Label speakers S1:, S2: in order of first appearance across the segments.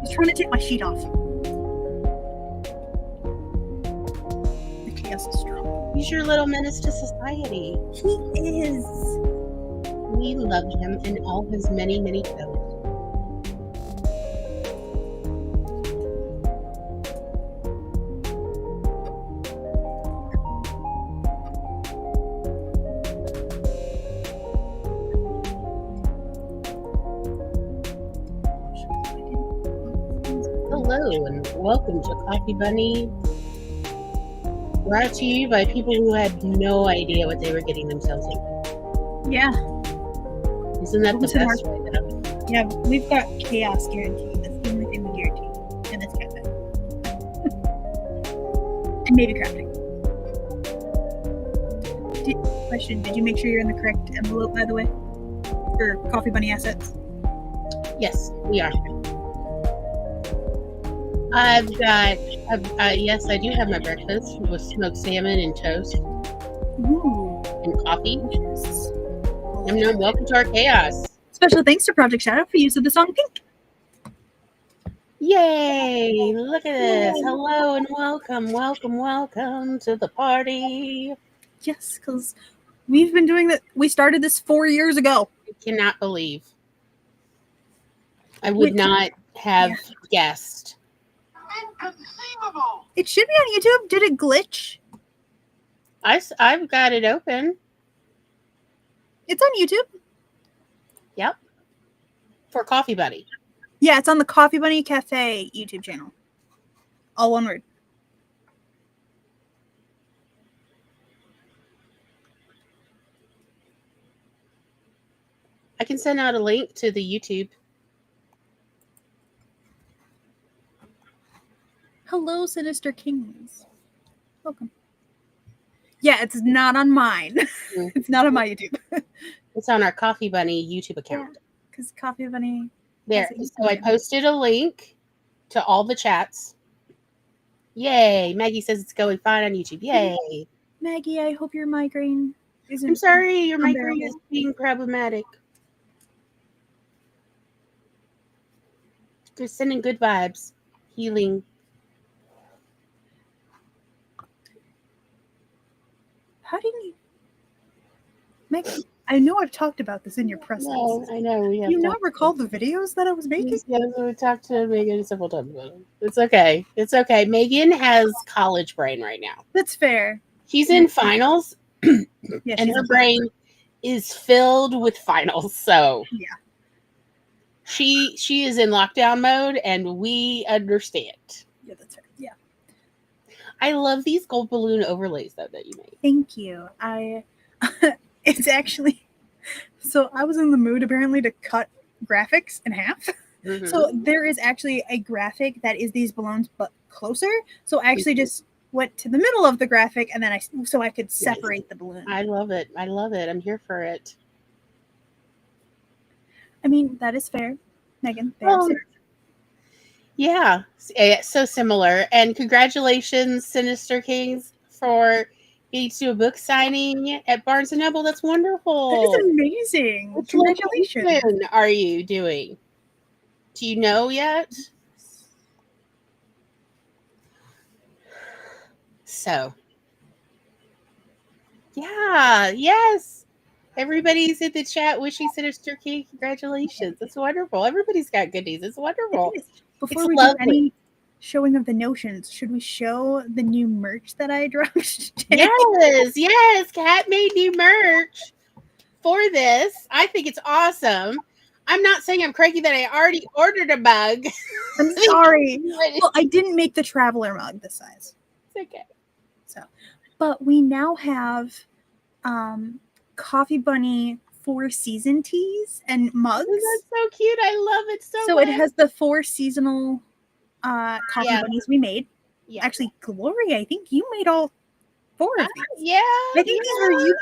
S1: was trying to take my sheet off. The chaos is strong.
S2: He's your little menace to society.
S1: He is.
S2: We love him and all his many, many toes. Hello and welcome to Coffee Bunny. Brought to you by people who had no idea what they were getting themselves into.
S1: Yeah.
S2: Isn't that the best way though?
S1: Yeah, we've got chaos guaranteed. That's the only thing we guarantee in this cafe. And maybe crafting. Question, did you make sure you're in the correct envelope, by the way? For Coffee Bunny assets?
S2: Yes, we are. I've got, yes, I do have my breakfast with smoked salmon and toast.
S1: Ooh.
S2: And coffee. And welcome to our chaos.
S1: Special thanks to Project Shadow for use of the song Pink.
S2: Yay! Look at this. Hello and welcome to the party.
S1: Yes, because we've been doing that. We started this 4 years ago.
S2: I cannot believe. I would not have guessed.
S1: Inconceivable. It should be on YouTube. Did it glitch?
S2: I've got it open.
S1: It's on YouTube.
S2: Yep. For Coffee Bunny.
S1: Yeah, it's on the Coffee Bunny Cafe YouTube channel. All one word.
S2: I can send out a link to the YouTube.
S1: Hello, Sinister Kings. Welcome. Yeah, it's not on mine. It's not on my YouTube.
S2: It's on our Coffee Bunny YouTube account.
S1: Because Coffee Bunny.
S2: There. So I posted a link to all the chats. Yay. Maggie says it's going fine on YouTube. Yay.
S1: Maggie, I hope your migraine isn't.
S2: I'm sorry, your migraine is being problematic. They're sending good vibes. Healing.
S1: How do you... Maggie, I know I've talked about this in your presence.
S2: No, I know. We have
S1: you not recall the videos that I was making?
S2: Yes, we talked to Megan several times about it. It's okay. It's okay. Megan has college brain right now.
S1: That's fair.
S2: She's in finals,
S1: yeah,
S2: and her brain is filled with finals. So
S1: yeah,
S2: she is in lockdown mode, and we understand.
S1: Yeah, that's fair. Yeah.
S2: I love these gold balloon overlays though that you made.
S1: Thank you. It's actually, so I was in the mood apparently to cut graphics in half. Mm-hmm. So there is actually a graphic that is these balloons but closer. So I actually just went to the middle of the graphic and then I could separate the balloon.
S2: I love it. I love it. I'm here for it.
S1: I mean, that is fair, Megan.
S2: Yeah, so similar. And congratulations, Sinister Kings, for getting to a book signing at Barnes & Noble. That's wonderful.
S1: That is amazing.
S2: Which location are you doing? Do you know yet? So, yeah, yes. Everybody's in the chat wishing Sinister King congratulations. It's wonderful. Everybody's got goodies. It's wonderful.
S1: Before we do any showing of the notions, should we show the new merch that I dropped today?
S2: Yes. Kat made new merch for this. I think it's awesome. I'm not saying I'm cranky that I already ordered a mug.
S1: I'm sorry. Well, I didn't make the traveler mug this size.
S2: It's okay.
S1: So, but we now have Coffee Bunny 4 season teas and mugs.
S2: Oh, that's so cute. I love it so
S1: much. It has the 4 seasonal coffee bunnies we made. Yeah. Actually, Gloria, I think you made all 4 of these.
S2: Yeah.
S1: I think these were you.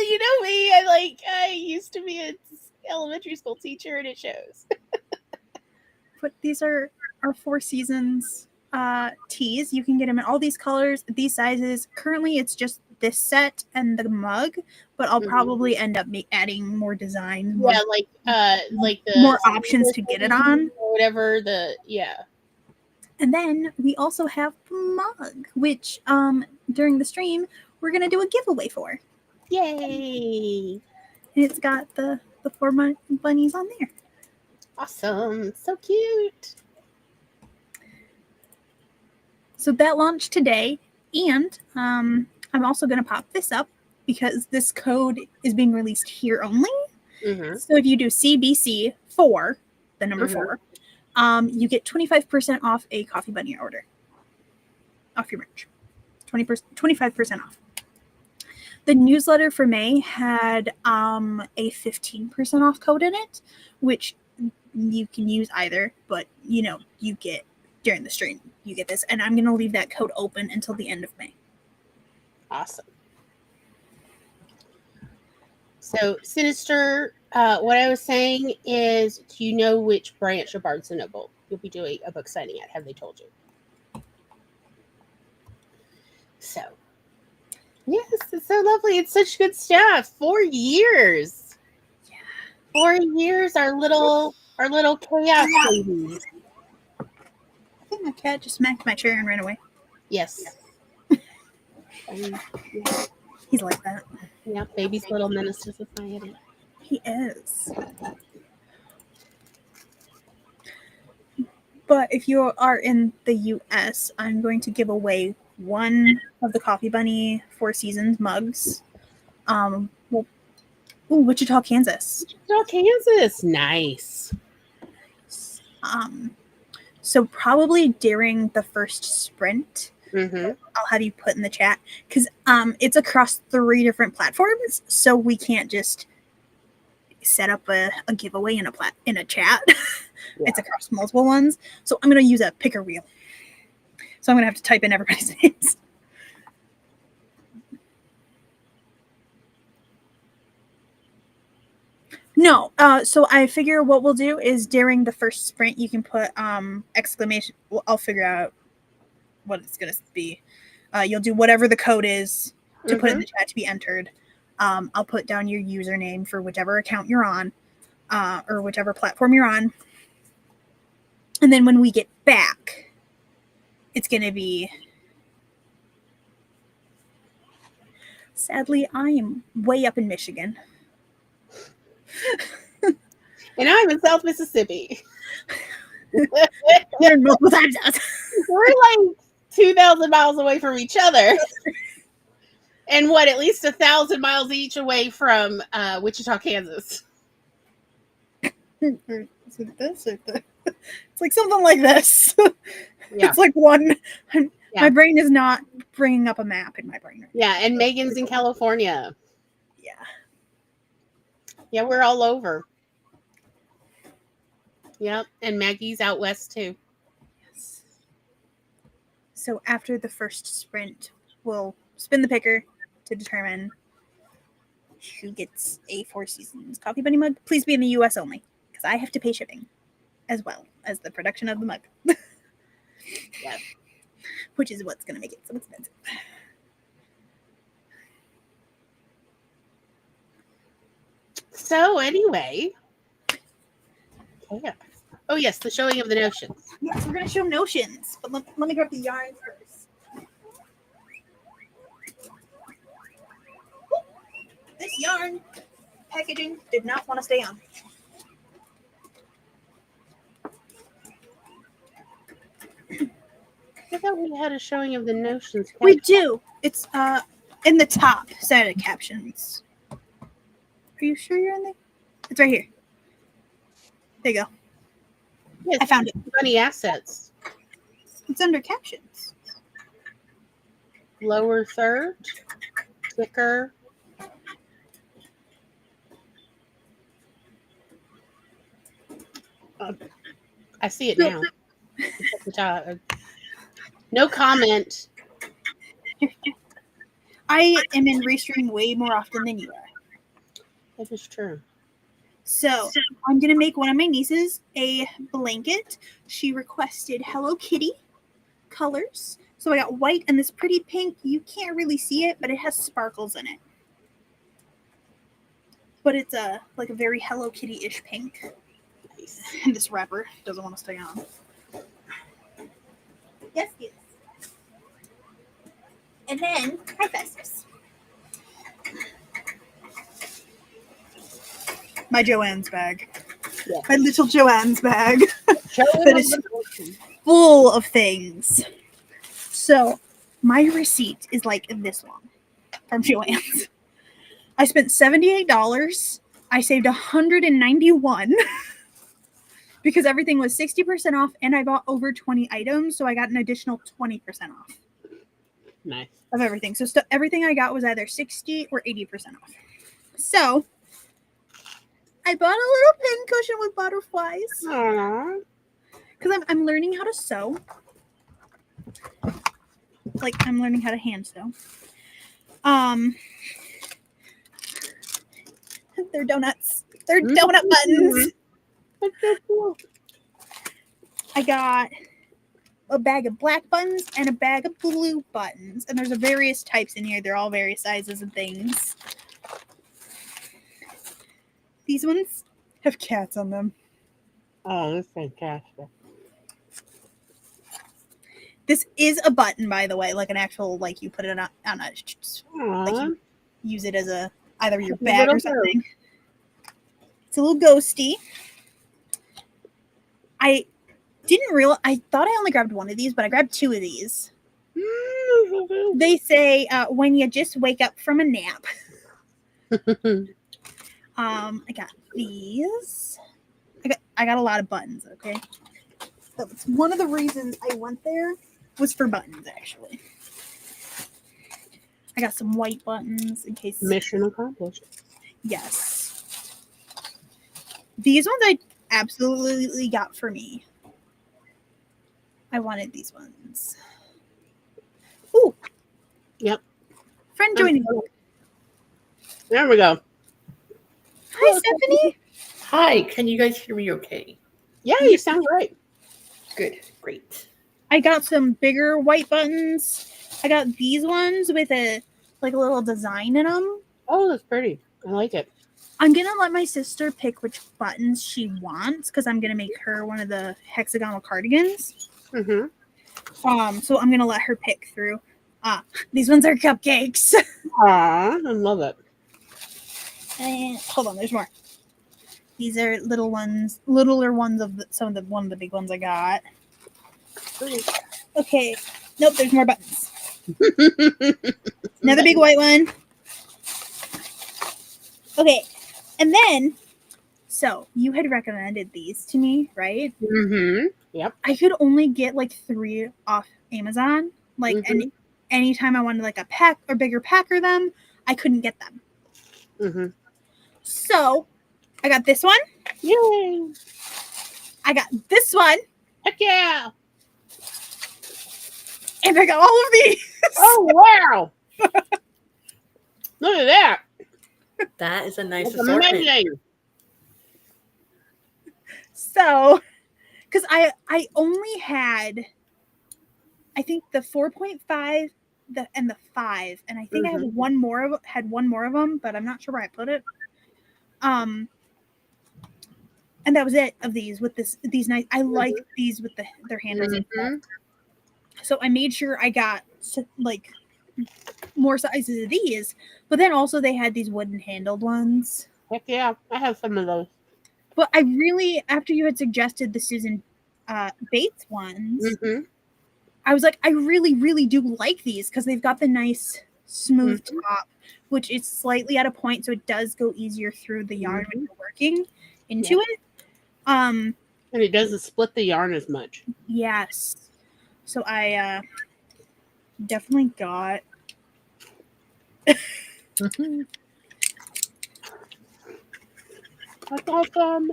S2: You know me. I used to be an elementary school teacher, and it shows.
S1: But these are our 4 seasons teas. You can get them in all these colors, these sizes. Currently, it's just this set and the mug, but I'll probably end up adding more designs. More,
S2: like the
S1: more options to get it on.
S2: Or whatever
S1: And then we also have the mug, which during the stream we're gonna do a giveaway for.
S2: Yay!
S1: And it's got the 4 bunnies on there.
S2: Awesome. So cute.
S1: So that launched today, and I'm also going to pop this up because this code is being released here only. So if you do CBC4, the number 4, you get 25% off a Coffee Bunny order. Off your merch. 25% off. The newsletter for May had a 15% off code in it, which you can use either, but you get during the stream, you get this, and I'm going to leave that code open until the end of May.
S2: Awesome. So, Sinister, what I was saying is, do you know which branch of Barnes & Noble you'll be doing a book signing at? Have they told you? So, yes, it's so lovely. It's such good stuff. 4 years.
S1: Yeah.
S2: 4 years, our little chaos baby.
S1: I think my cat just smacked my chair and ran away.
S2: Yes.
S1: He's like that.
S2: Yeah, baby's little menace to society.
S1: He is. But if you are in the US, I'm going to give away one of the Coffee Bunny 4 Seasons mugs. Wichita, Kansas.
S2: Wichita, Kansas. Nice.
S1: So probably during the first sprint,
S2: I'll
S1: have you put in the chat because it's across 3 different platforms, so we can't just set up a giveaway in a chat. It's across multiple ones, so I'm gonna use a picker wheel. So I'm gonna have to type in everybody's names. No, so I figure what we'll do is during the first sprint, you can put exclamation. Well, I'll figure out what it's gonna be. You'll do whatever the code is to put in the chat to be entered. I'll put down your username for whichever account you're on, or whichever platform you're on. And then when we get back, it's gonna be. Sadly, I am way up in Michigan.
S2: And I'm in South Mississippi.
S1: We're in multiple time zones.
S2: We're like 2,000 miles away from each other. And at least 1,000 miles each away from Wichita, Kansas.
S1: Is it this or this? It's like something like this.
S2: Yeah.
S1: It's like one. My brain is not bringing up a map in my brain. Right
S2: now. And Megan's in California.
S1: Yeah.
S2: Yeah, we're all over. Yep, and Maggie's out west too.
S1: Yes. So after the first sprint, we'll spin the picker to determine who gets a 4 Seasons Coffee Bunny mug. Please be in the US only, because I have to pay shipping as well as the production of the mug.
S2: Yeah.
S1: Which is what's going to make it so expensive.
S2: So anyway, oh yes, the showing of the notions.
S1: Yes, we're gonna show notions, but let me grab the yarn first. This yarn packaging did not want to stay on.
S2: I thought we had a showing of the notions.
S1: We do. It's in the top side of captions. Are you sure you're in there? It's right here. There you go.
S2: Yes,
S1: I found it.
S2: Bunny assets.
S1: It's under captions.
S2: Lower third. Ticker. I see it now. No comment.
S1: I am in Restream way more often than you are.
S2: That is true.
S1: So I'm going to make one of my nieces a blanket. She requested Hello Kitty colors. So I got white and this pretty pink. You can't really see it, but it has sparkles in it. But it's a very Hello Kitty-ish pink.
S2: Nice.
S1: And this wrapper doesn't want to stay on. Yes, yes. And then, hi, Festus. My Joanne's bag.
S2: Yeah.
S1: My little Joanne's bag.
S2: That
S1: That is full of things. So, my receipt is like this long from Joanne's. I spent $78. I saved $191 because everything was 60% off, and I bought over 20 items, so I got an additional 20% off.
S2: Nice.
S1: Of everything. So everything I got was either 60 or 80% off. So I bought a little pin cushion with butterflies
S2: Aww.
S1: because I'm learning how to sew. Like I'm learning how to hand sew. They're donuts. They're donut buttons.
S2: That's so cool.
S1: I got a bag of black buttons and a bag of blue buttons. And there's various types in here. They're all various sizes and things. These ones have cats on them.
S2: Oh, that's fantastic.
S1: This is a button, by the way, like an actual, like you put it on a like you use it as a either your bag or something. It's a little ghosty. I didn't realize. I thought I only grabbed one of these, but I grabbed two of these. They say when you just wake up from a nap. I got these. I got a lot of buttons. Okay, that's one of the reasons I went there was for buttons. Actually, I got some white buttons in case.
S2: Mission accomplished.
S1: Yes, these ones I absolutely got for me. I wanted these ones. Ooh.
S2: Yep.
S1: Friend joining.
S2: There we go.
S1: Hi, Stephanie.
S3: Hi, can you guys hear me okay?
S2: Yeah, you sound great.
S3: Good, great.
S1: I got some bigger white buttons. I got these ones with a little design in them.
S2: Oh, that's pretty. I like it.
S1: I'm gonna let my sister pick which buttons she wants because I'm gonna make her one of the hexagonal cardigans.
S2: Mm-hmm.
S1: So I'm gonna let her pick through. These ones are cupcakes.
S2: Aw, I love it.
S1: And hold on, there's more. These are littler ones of one of the big ones I got. Okay, nope, there's more buttons. Another big white one. Okay, and then, so you had recommended these to me, right?
S2: Mm-hmm. Yep.
S1: I could only get like 3 off Amazon. Like,
S2: Mhm.
S1: anytime I wanted like a pack or bigger pack of them, I couldn't get them.
S2: Mm-hmm.
S1: So I got this one.
S2: Yay!
S1: I got this one.
S2: Heck yeah!
S1: And I got all of these.
S2: Oh wow! Look at that.
S3: That is a nice
S2: That's
S3: assortment.
S2: amazing.
S1: So, because I only had, I think the 4.5 and the 5, and I think I had one more of them, but I'm not sure where I put it. And that was it of these with these nice. I like these with their handles. So I made sure I got like more sizes of these, but then also they had these wooden handled ones.
S2: Heck yeah! I have some of those.
S1: But I really, after you had suggested the Susan Bates ones, I was like, I really, really do like these because they've got the nice smooth top, which is slightly at a point, so it does go easier through the yarn when you're working into it.
S2: And it doesn't split the yarn as much.
S1: Yes. So I definitely got.
S2: That's awesome.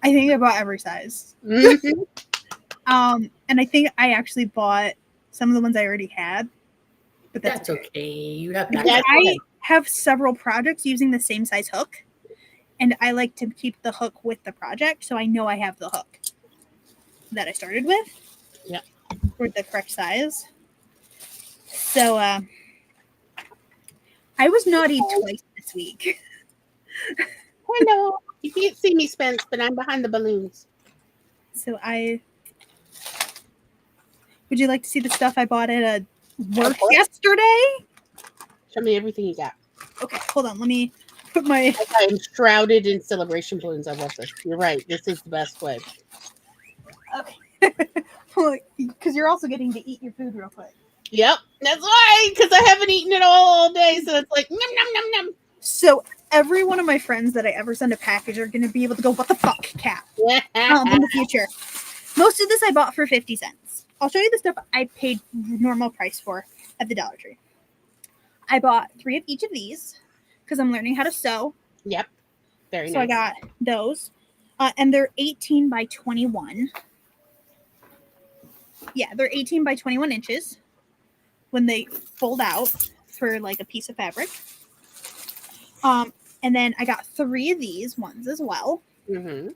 S1: I think I bought every size. And I think I actually bought some of the ones I already had. But
S3: That's okay. You have
S1: because
S3: that.
S1: I have several projects using the same size hook, and I like to keep the hook with the project, so I know I have the hook that I started with.
S2: Yeah.
S1: were the correct size. So I was naughty twice this week.
S2: Hello. You can't see me, Spence, but I'm behind the balloons.
S1: So would you like to see the stuff I bought at a work yesterday?
S2: Show me everything you got.
S1: Okay, hold on. Let me put my.
S2: I am shrouded in celebration balloons. I love this. You're right. This is the best way.
S1: Okay. Because you're also getting to eat your food real quick.
S2: Yep, that's why. Because I haven't eaten it all day, so it's like nom nom nom nom.
S1: So every one of my friends that I ever send a package are going to be able to go, "What the fuck, cat?" in the future. Most of this I bought for 50 cents. I'll show you the stuff I paid normal price for at the Dollar Tree. I bought 3 of each of these because I'm learning how to sew.
S2: Yep, very nice.
S1: So I got those, and they're 18 by 21. Yeah, they're 18 by 21 inches when they fold out for like a piece of fabric. And then I got 3 of these ones as well.
S2: Mm-hmm.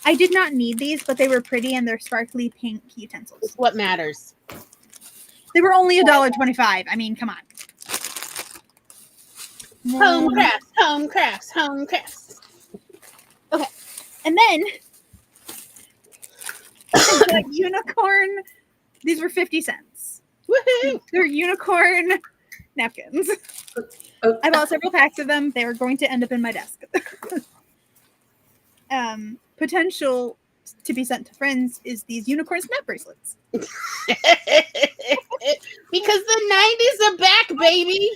S1: I did not need these, but they were pretty and they're sparkly pink utensils.
S2: It's what matters.
S1: They were only $1.25. I mean, come on.
S2: Home crafts, home crafts, home crafts.
S1: Okay, and then the unicorn. These were 50 cents.
S2: Woohoo!
S1: They're unicorn napkins. I bought several packs of them. They were going to end up in my desk. Potential to be sent to friends is these unicorn snap bracelets.
S2: Because the 90s are back, baby.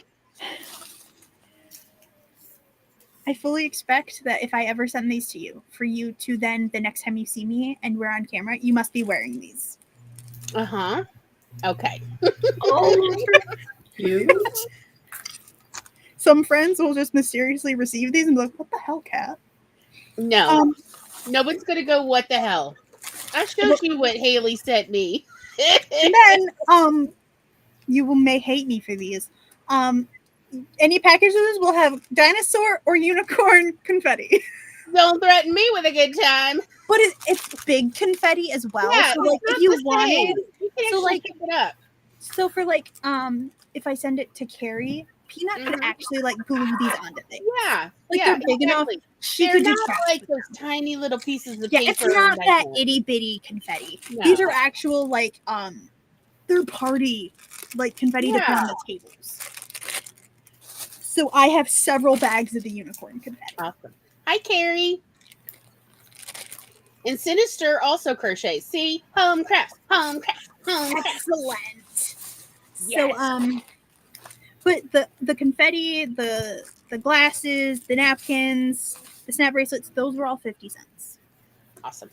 S1: I fully expect that if I ever send these to you, for you to then, the next time you see me and we're on camera, you must be wearing these.
S2: Uh-huh. Okay.
S3: Oh, you?
S1: Some friends will just mysteriously receive these and be like, "What the hell, Kat?"
S2: No. No one's going to go, what the hell? I showed you what Haley sent me.
S1: And then, you may hate me for these. Any packages will have dinosaur or unicorn confetti.
S2: Don't threaten me with a good time.
S1: But it's big confetti as well.
S2: Yeah,
S1: so like if you wanted,
S2: you can
S1: so like
S2: pick it up.
S1: So for like if I send it to Carrie, Peanut could actually like glue these onto things.
S2: Yeah.
S1: Like
S2: yeah,
S1: they're big enough. She
S2: They're
S1: could do
S2: not
S1: crafts
S2: like
S1: with
S2: those
S1: them.
S2: tiny little pieces of
S1: Yeah,
S2: paper.
S1: it's not that
S2: and
S1: itty bitty confetti.
S2: No.
S1: These are actual like third party like confetti to put on the tables. So I have several bags of the unicorn confetti.
S2: Awesome. Hi, Carrie. And Sinister also crochets. See? Home crafts. Home crafts. Home crafts.
S1: Excellent.
S2: Yes.
S1: So but the confetti, the glasses, the napkins, the snap bracelets, those were all 50 cents.
S2: Awesome.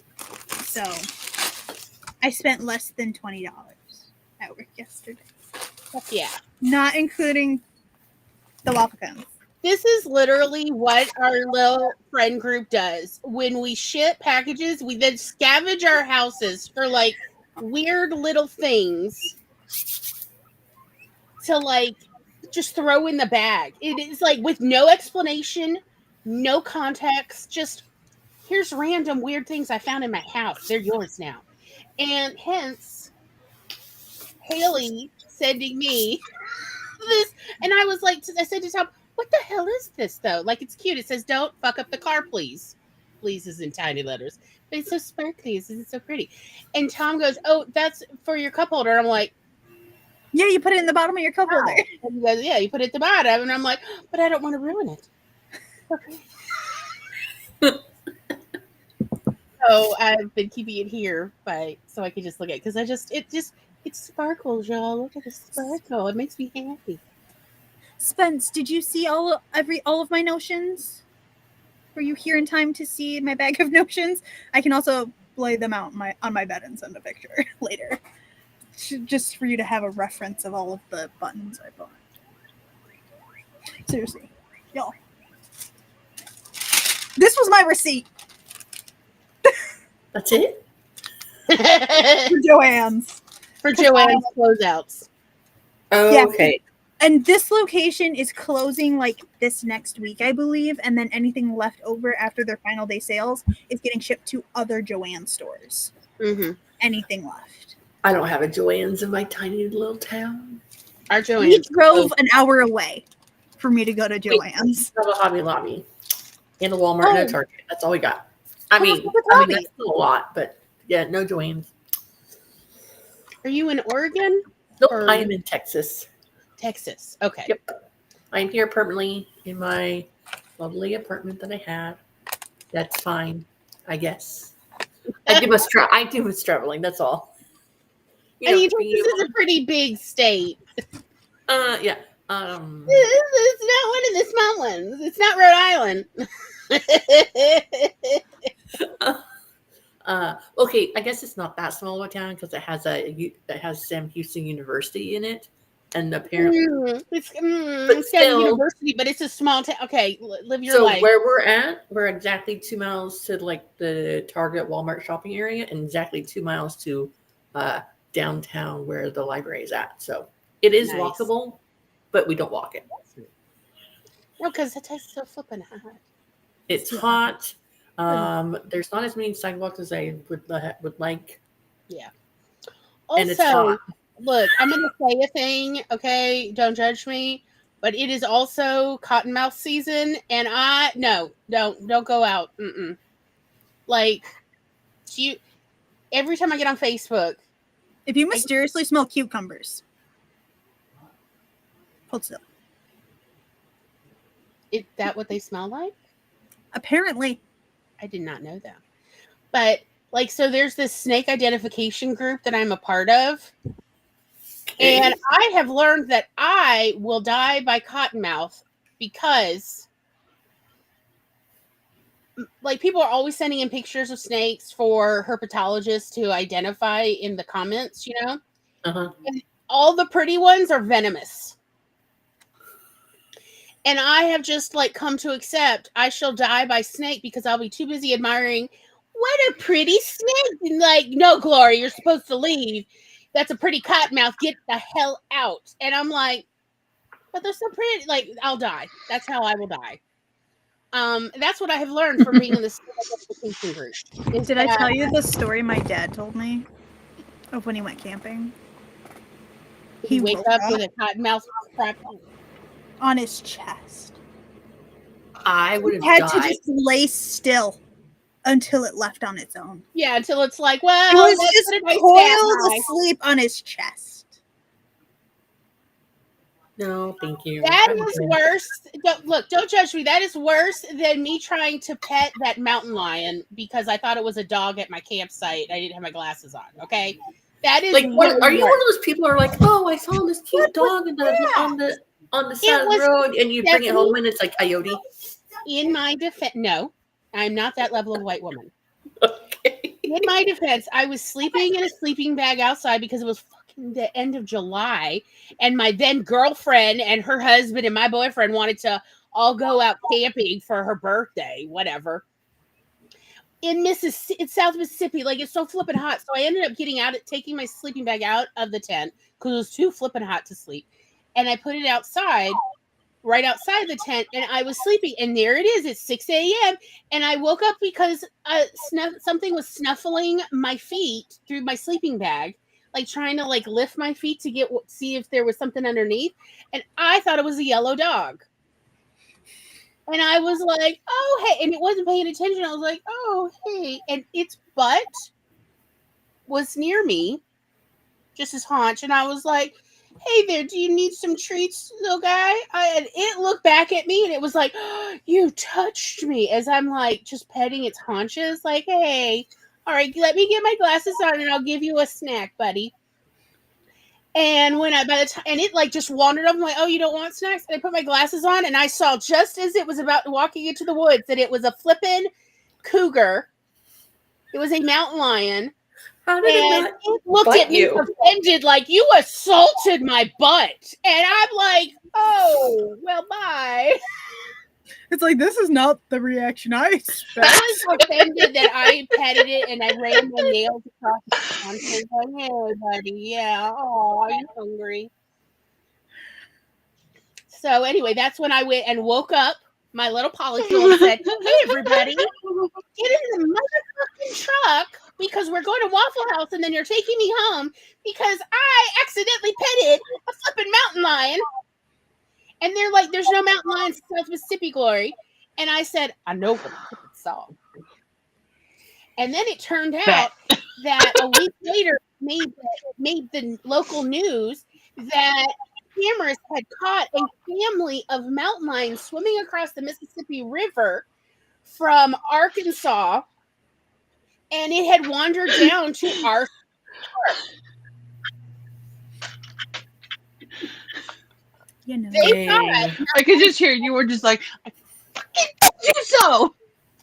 S1: So I spent less than $20 at work yesterday.
S2: Yeah.
S1: Not including the waffle cones.
S2: This is literally what our little friend group does. When we ship packages, we then scavenge our houses for like weird little things to like just throw in the bag. It is like with no explanation, no context, just here's random weird things I found in my house. They're yours now. And hence Haley sending me this, and I was like, I said to Tom, what the hell is this though? Like, it's cute. It says, "Don't fuck up the car, please." Please is in tiny letters, but it's so sparkly. It's so pretty. And Tom goes, "Oh, that's for your cup holder." I'm like,
S1: Yeah, you put it in the bottom of your cup holder.
S2: and he goes, "Yeah, you put it at the bottom." And I'm like, "But I don't want to ruin it." So I've been keeping it here, so I can just look at it because it sparkles, y'all. Look at the sparkle. It makes me happy.
S1: Spence, did you see all of my notions? Were you here in time to see my bag of notions? I can also lay them out on my bed and send a picture later. Just for you to have a reference of all of the buttons I bought. Seriously. Y'all. This was my receipt.
S3: That's it?
S1: For Joanne's.
S2: For Joanne's closeouts.
S3: Oh,
S1: Yeah.
S3: okay.
S1: And this location is closing like this next week, I believe. And then anything left over after their final day sales is getting shipped to other Joanne stores.
S2: Mm-hmm.
S1: anything left.
S3: I don't have a Joann's in my tiny little town.
S2: Our
S1: We
S2: Joanne's
S1: drove an hour away for me to go to Joann's.
S3: We have a Hobby Lobby and a Walmart and a Target. That's all we got. I mean, that's still a lot, but yeah, no Joann's.
S2: Are you in Oregon?
S3: Nope,
S2: Or-
S3: I am in Texas.
S2: Texas. Okay.
S3: Yep. I'm here permanently in my lovely apartment that I have. That's fine, I guess. I do much traveling, that's all.
S2: I mean, Texas is a pretty big state.
S3: Yeah.
S2: It's not one of the small ones. It's not Rhode Island.
S3: Okay, I guess it's not that small of a town because it has Sam Houston University in it, and apparently
S2: It's
S3: still,
S2: a university, but it's a small town. Okay, live your life.
S3: So where we're at, we're exactly 2 miles to like the Target Walmart shopping area, and exactly 2 miles to downtown where the library is at. So it is walkable, but we don't walk it.
S2: No, because it tastes so flippin' hot.
S3: It's hot. There's not as many sidewalks as I would like.
S2: Yeah.
S3: And it's
S2: Also,
S3: hot.
S2: look, I'm going to say a thing, okay? Don't judge me. But it is also cottonmouth season, and don't go out. Like, every time I get on Facebook.
S1: If you mysteriously smell cucumbers, hold still.
S2: Is that what they smell like?
S1: Apparently.
S2: I did not know that. But, like, so there's this snake identification group that I'm a part of. And I have learned that I will die by cottonmouth because, like, people are always sending in pictures of snakes for herpetologists to identify in the comments, you know?
S3: Uh-huh.
S2: And all the pretty ones are venomous. And I have just, like, come to accept I shall die by snake because I'll be too busy admiring what a pretty snake. And like, no, Glory, you're supposed to leave. That's a pretty cottonmouth. Get the hell out. And I'm like, but they're so pretty. Like, I'll die. That's how I will die. That's what I have learned from being in this identification group.
S1: Did I tell you the story my dad told me of when he went camping?
S2: He wake up with a cottonmouth crap
S1: on his chest.
S3: I would have
S1: had
S3: died.
S1: to just lay still until it left on its own.
S2: Yeah, until it's like, well,
S1: it was just coiled asleep on his chest.
S3: No, thank you.
S2: That is worse. Don't judge me. That is worse than me trying to pet that mountain lion because I thought it was a dog at my campsite. I didn't have my glasses on. Okay, that is
S3: like. What, are you one of those people who are like, oh, I saw this cute dog on the side of the road, and you bring it home and it's like coyote?
S2: In my defense, no, I'm not that level of white woman.
S3: Okay.
S2: In my defense, I was sleeping in a sleeping bag outside because it was fucking the end of July, and my then girlfriend and her husband and my boyfriend wanted to all go out camping for her birthday, whatever. In South Mississippi, like it's so flippin' hot. So I ended up taking my sleeping bag out of the tent because it was too flippin' hot to sleep. And I put it outside, right outside the tent, and I was sleeping. And there it is. It's 6 a.m. And I woke up because something was snuffling my feet through my sleeping bag, like trying to like lift my feet to see if there was something underneath. And I thought it was a yellow dog. And I was like, oh, hey. And it wasn't paying attention. I was like, oh, hey. And its butt was near me, just his haunch. And I was like, hey there, do you need some treats, little guy? And it looked back at me and it was like, oh, you touched me, as I'm like just petting its haunches, like, hey, all right, let me get my glasses on and I'll give you a snack, buddy. And when and it like just wandered up, I'm like, oh, you don't want snacks? And I put my glasses on and I saw just as it was about walking into the woods that it was a flippin' cougar. It was a mountain lion.
S3: How did it
S2: looked at me offended, like, you assaulted my butt. And I'm like, oh, well, bye.
S1: It's like, this is not the reaction I expect.
S2: I was offended that I petted it and I ran my nails across the front. Like, hey, buddy, yeah, oh, are you hungry? So anyway, that's when I went and woke up my little polycule and said, hey, everybody, get in the motherfucking truck. because we're going to Waffle House and then you're taking me home because I accidentally petted a flipping mountain lion. And they're like, there's no mountain lions in South Mississippi, Glory. And I said, I know what I saw. And then it turned out that a week later made the local news that cameras had caught a family of mountain lions swimming across the Mississippi River from Arkansas, and it had wandered down to our park.
S1: You know.
S2: They thought,
S4: I could just hear you were just like, I fucking told you so.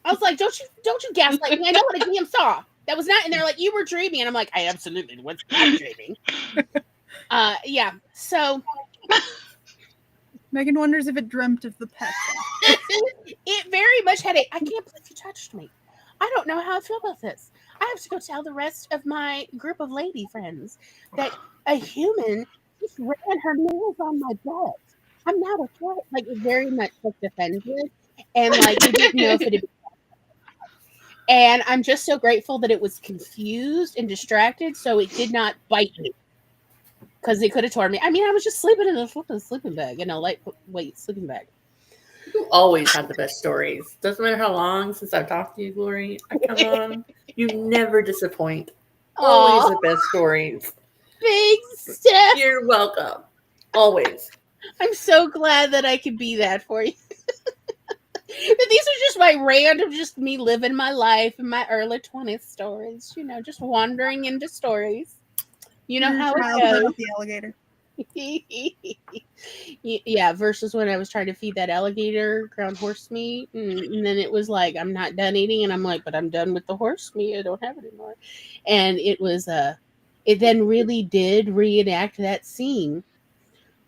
S2: I was like, don't you gaslight me. I know what I damn saw. That was not, and they're like, you were dreaming. And I'm like, I absolutely was not dreaming. Yeah. So
S1: Megan wonders if it dreamt of the pet.
S2: it very much had I can't believe you touched me. I don't know how I feel about this. I have to go tell the rest of my group of lady friends that a human just ran her nails on my butt. I'm not a threat. Like, it very much looked offended. And like, we didn't know if it had been. And I'm just so grateful that it was confused and distracted, so it did not bite me. Because it could have torn me. I mean, I was just sleeping in a sleeping bag, lightweight sleeping bag.
S3: You always have the best stories. Doesn't matter how long since I've talked to you, Glory. Come on. You never disappoint. Always the best stories.
S2: Thanks, Steph.
S3: You're welcome. Always.
S2: I'm so glad that I could be that for you. But these are just my random, just me living my life in my early 20s stories. Just wandering into stories. You know how it goes.
S1: With the alligator.
S2: Yeah, versus when I was trying to feed that alligator ground horse meat, and then it was like, I'm not done eating, and I'm like, but I'm done with the horse meat. I don't have it anymore. And it was it then really did reenact that scene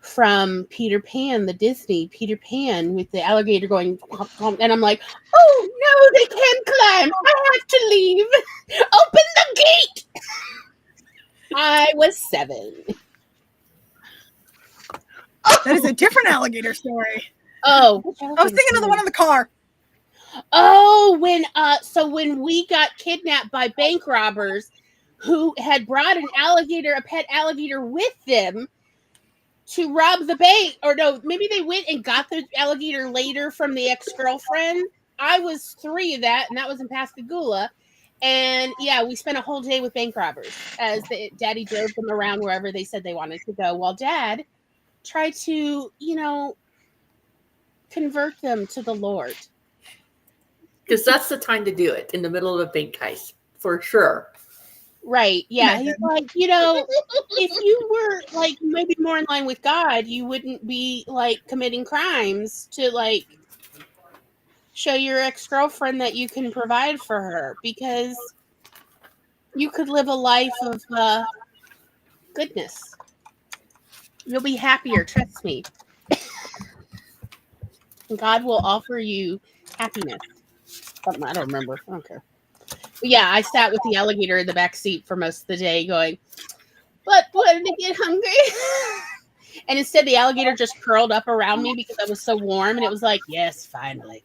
S2: from Peter Pan, the Disney Peter Pan, with the alligator going, and I'm like, oh no, they can't climb. I have to leave. Open the gate. I was 7.
S1: That is a different alligator story.
S2: Oh,
S1: I was thinking of the one in the car.
S2: Oh, when we got kidnapped by bank robbers who had brought a pet alligator with them to rob the bank. Or no, maybe they went and got the alligator later from the ex-girlfriend. I was 3 of that, and that was in Pascagoula. And yeah, we spent a whole day with bank robbers as Daddy drove them around wherever they said they wanted to go, while Dad tried to, convert them to the Lord.
S3: Because that's the time to do it, in the middle of a bank heist, for sure.
S2: Right. Yeah. He's like, if you were like maybe more in line with God, you wouldn't be like committing crimes to like show your ex-girlfriend that you can provide for her, because you could live a life of goodness. You'll be happier, trust me. God will offer you happiness. Something I don't remember. I don't care. But yeah, I sat with the alligator in the back seat for most of the day going, but when did I get hungry? And instead the alligator just curled up around me because I was so warm, and it was like, yes, finally.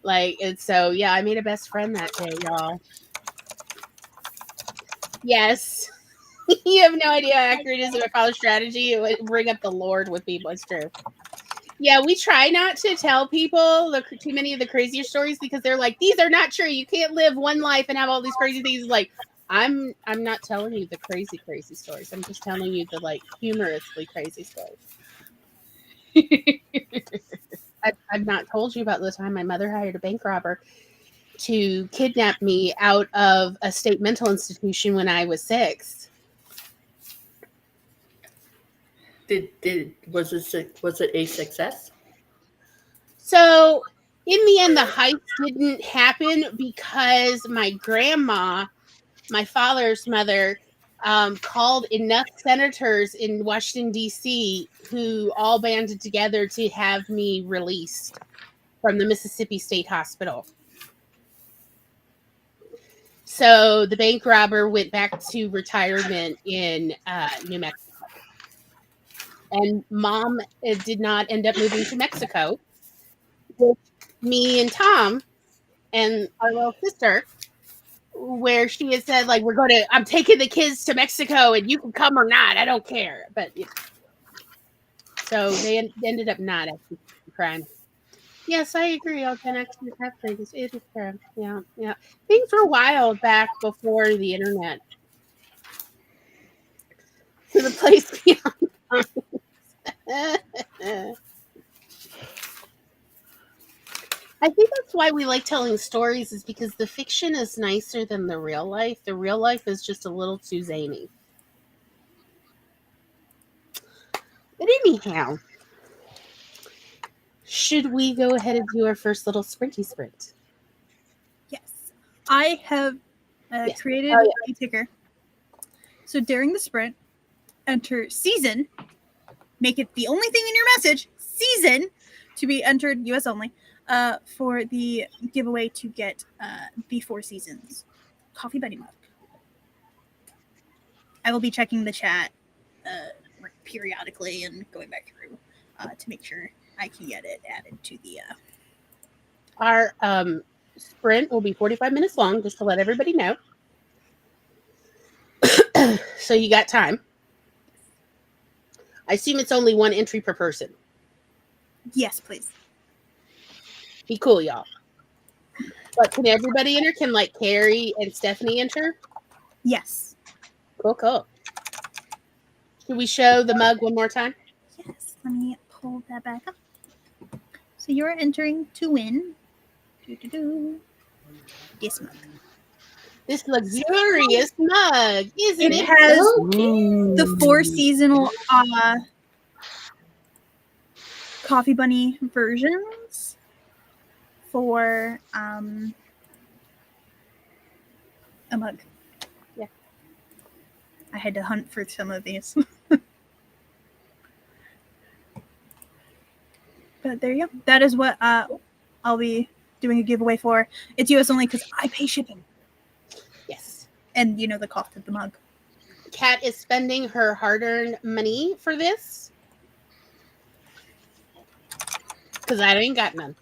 S2: And so, yeah, I made a best friend that day, y'all. Yes. You have no idea how accurate it is in my father's strategy. It would bring up the Lord with people. It's true. Yeah, we try not to tell people too many of the crazier stories, because they're like, these are not true. You can't live one life and have all these crazy things. Like, I'm not telling you the crazy stories. I'm just telling you the like humorously crazy stories. I've not told you about the time my mother hired a bank robber to kidnap me out of a state mental institution when I was 6.
S3: Was it a success?
S2: So in the end, the heist didn't happen because my grandma, my father's mother, called enough senators in Washington, D.C. who all banded together to have me released from the Mississippi State Hospital. So the bank robber went back to retirement in New Mexico. And Mom did not end up moving to Mexico with me and Tom and our little sister where she had said, like, I'm taking the kids to Mexico and you can come or not. I don't care. But so they ended up not actually crying. Yes, I agree. All Gen Xers have things. It is fair. Yeah, yeah. Things were wild back before the internet. To the place beyond. I think that's why we like telling stories, is because the fiction is nicer than the real life. The real life is just a little too zany. But anyhow, should we go ahead and do our first little sprinty sprint?
S1: Yes. I have
S2: Yes.
S1: created a ticker. So during the sprint, enter season. Make it the only thing in your message, season, to be entered US only, for the giveaway to get the Four Seasons Coffee Buddy mug. I will be checking the chat periodically and going back through to make sure I can get it added to the.
S2: Our sprint will be 45 minutes long, just to let everybody know. So you got time. I assume it's only one entry per person.
S1: Yes, please.
S2: Be cool, y'all. But can everybody enter? Can like Carrie and Stephanie enter?
S1: Yes.
S2: Cool. Should we show the mug one more time?
S1: Yes. Let me pull that back up. So you're entering to win. This mug.
S2: This luxurious mug, isn't it?
S1: It has
S4: Ooh.
S1: the Four Seasonal Coffee Bunny versions for a mug.
S2: Yeah.
S1: I had to hunt for some of these. But there you go. That is what I'll be doing a giveaway for. It's US only because I pay shipping.
S2: Yes.
S1: And the cost of the mug.
S2: Kat is spending her hard-earned money for this. Because I ain't got none.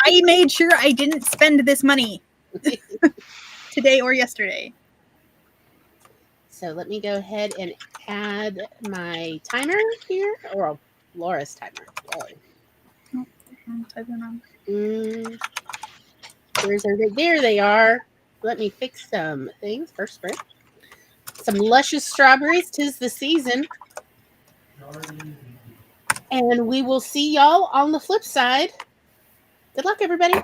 S1: I made sure I didn't spend this money today or yesterday.
S2: So let me go ahead and add my timer here. Or Laura's timer. There they are. Let me fix some things first. Sprint. Some luscious strawberries. 'Tis the season. And we will see y'all on the flip side. Good luck, everybody.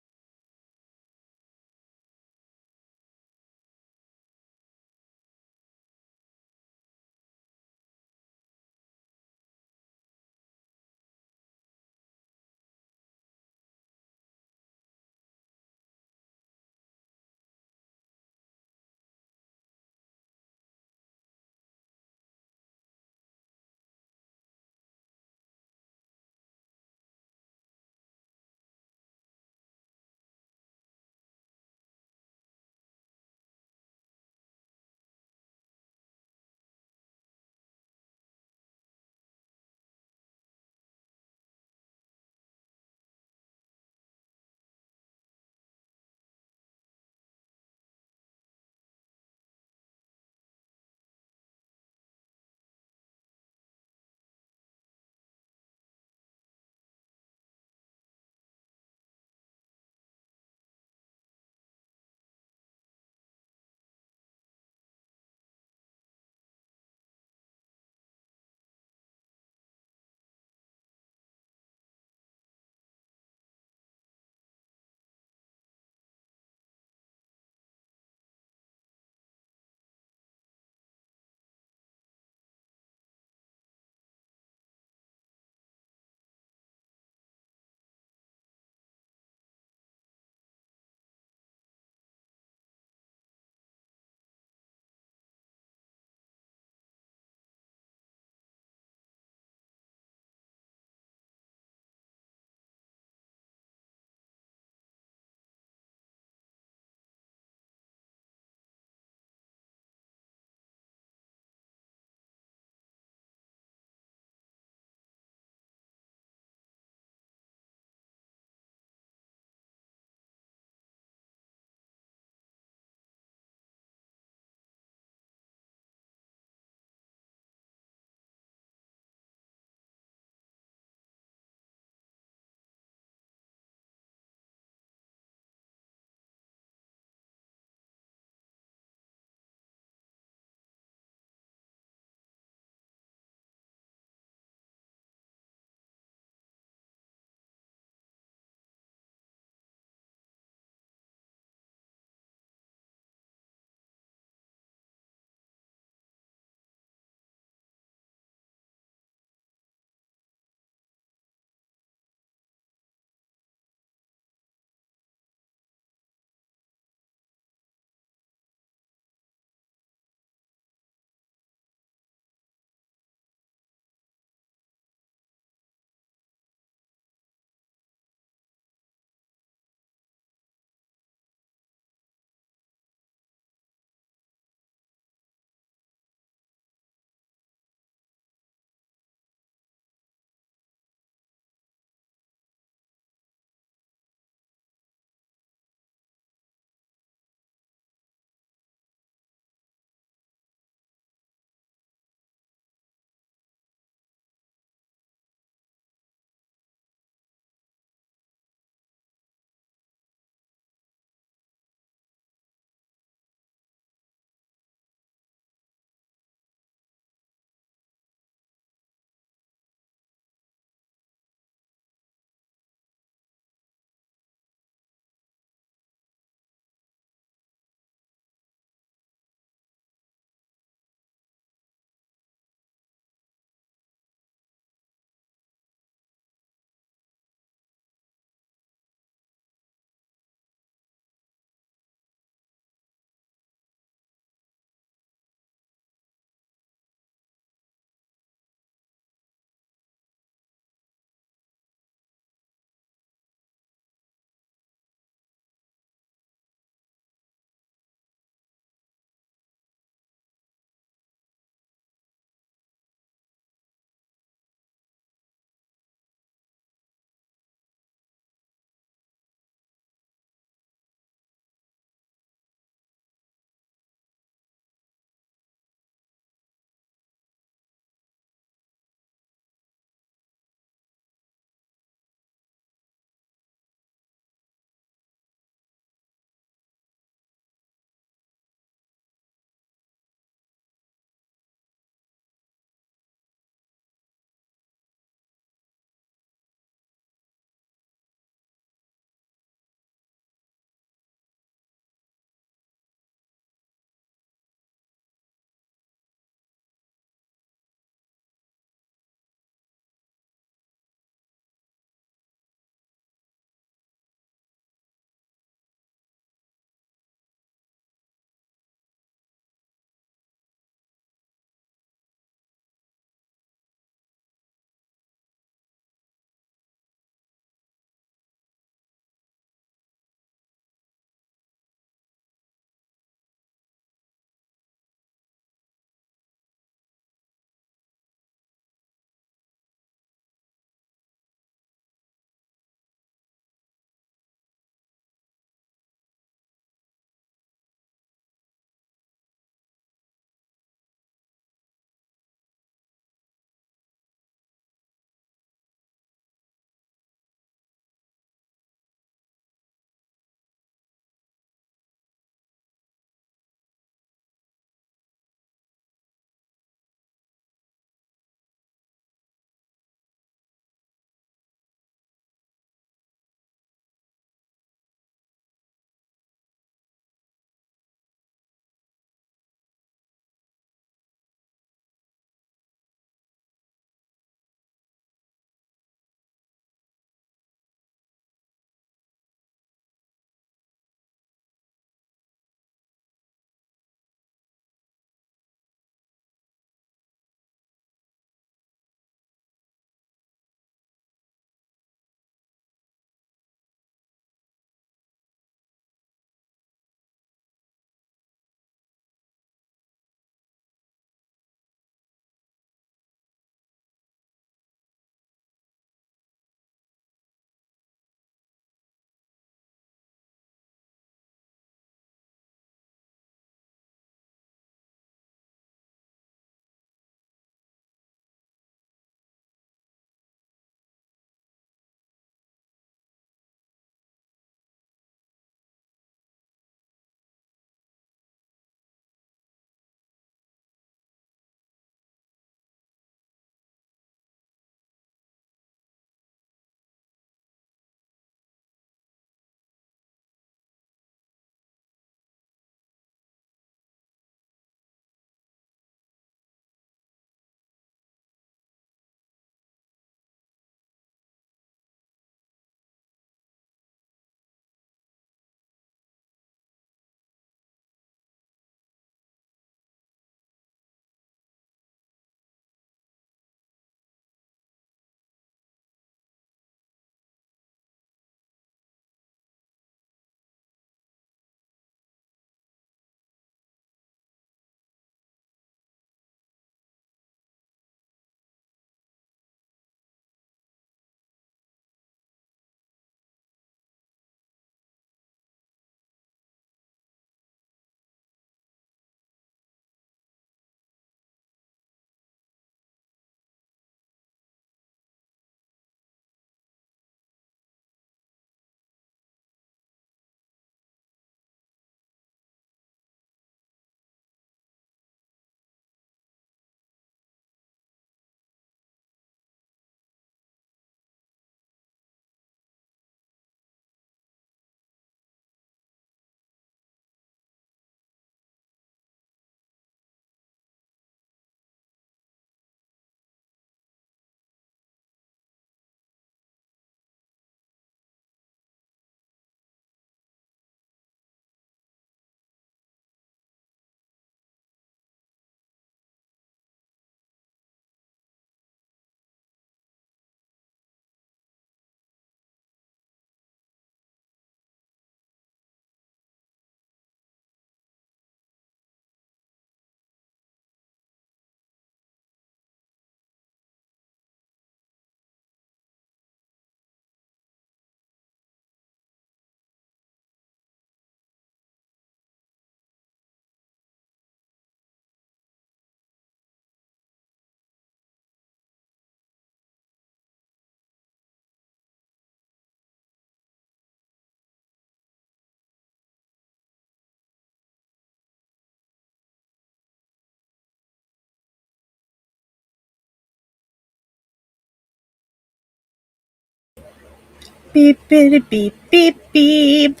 S1: Beep, beep, beep, beep, beep.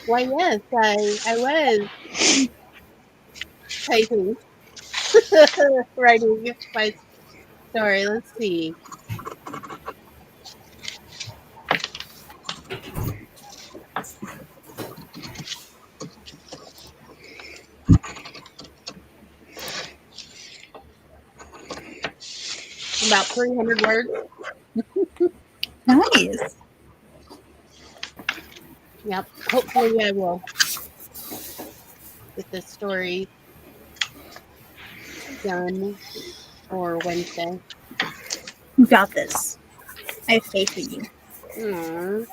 S2: Why, yes, I was typing, writing my story. Let's see. About 300 words.
S1: Nice.
S2: Yep. Hopefully, I will get this story done for Wednesday.
S1: You got this. I have faith in you.
S2: Aww.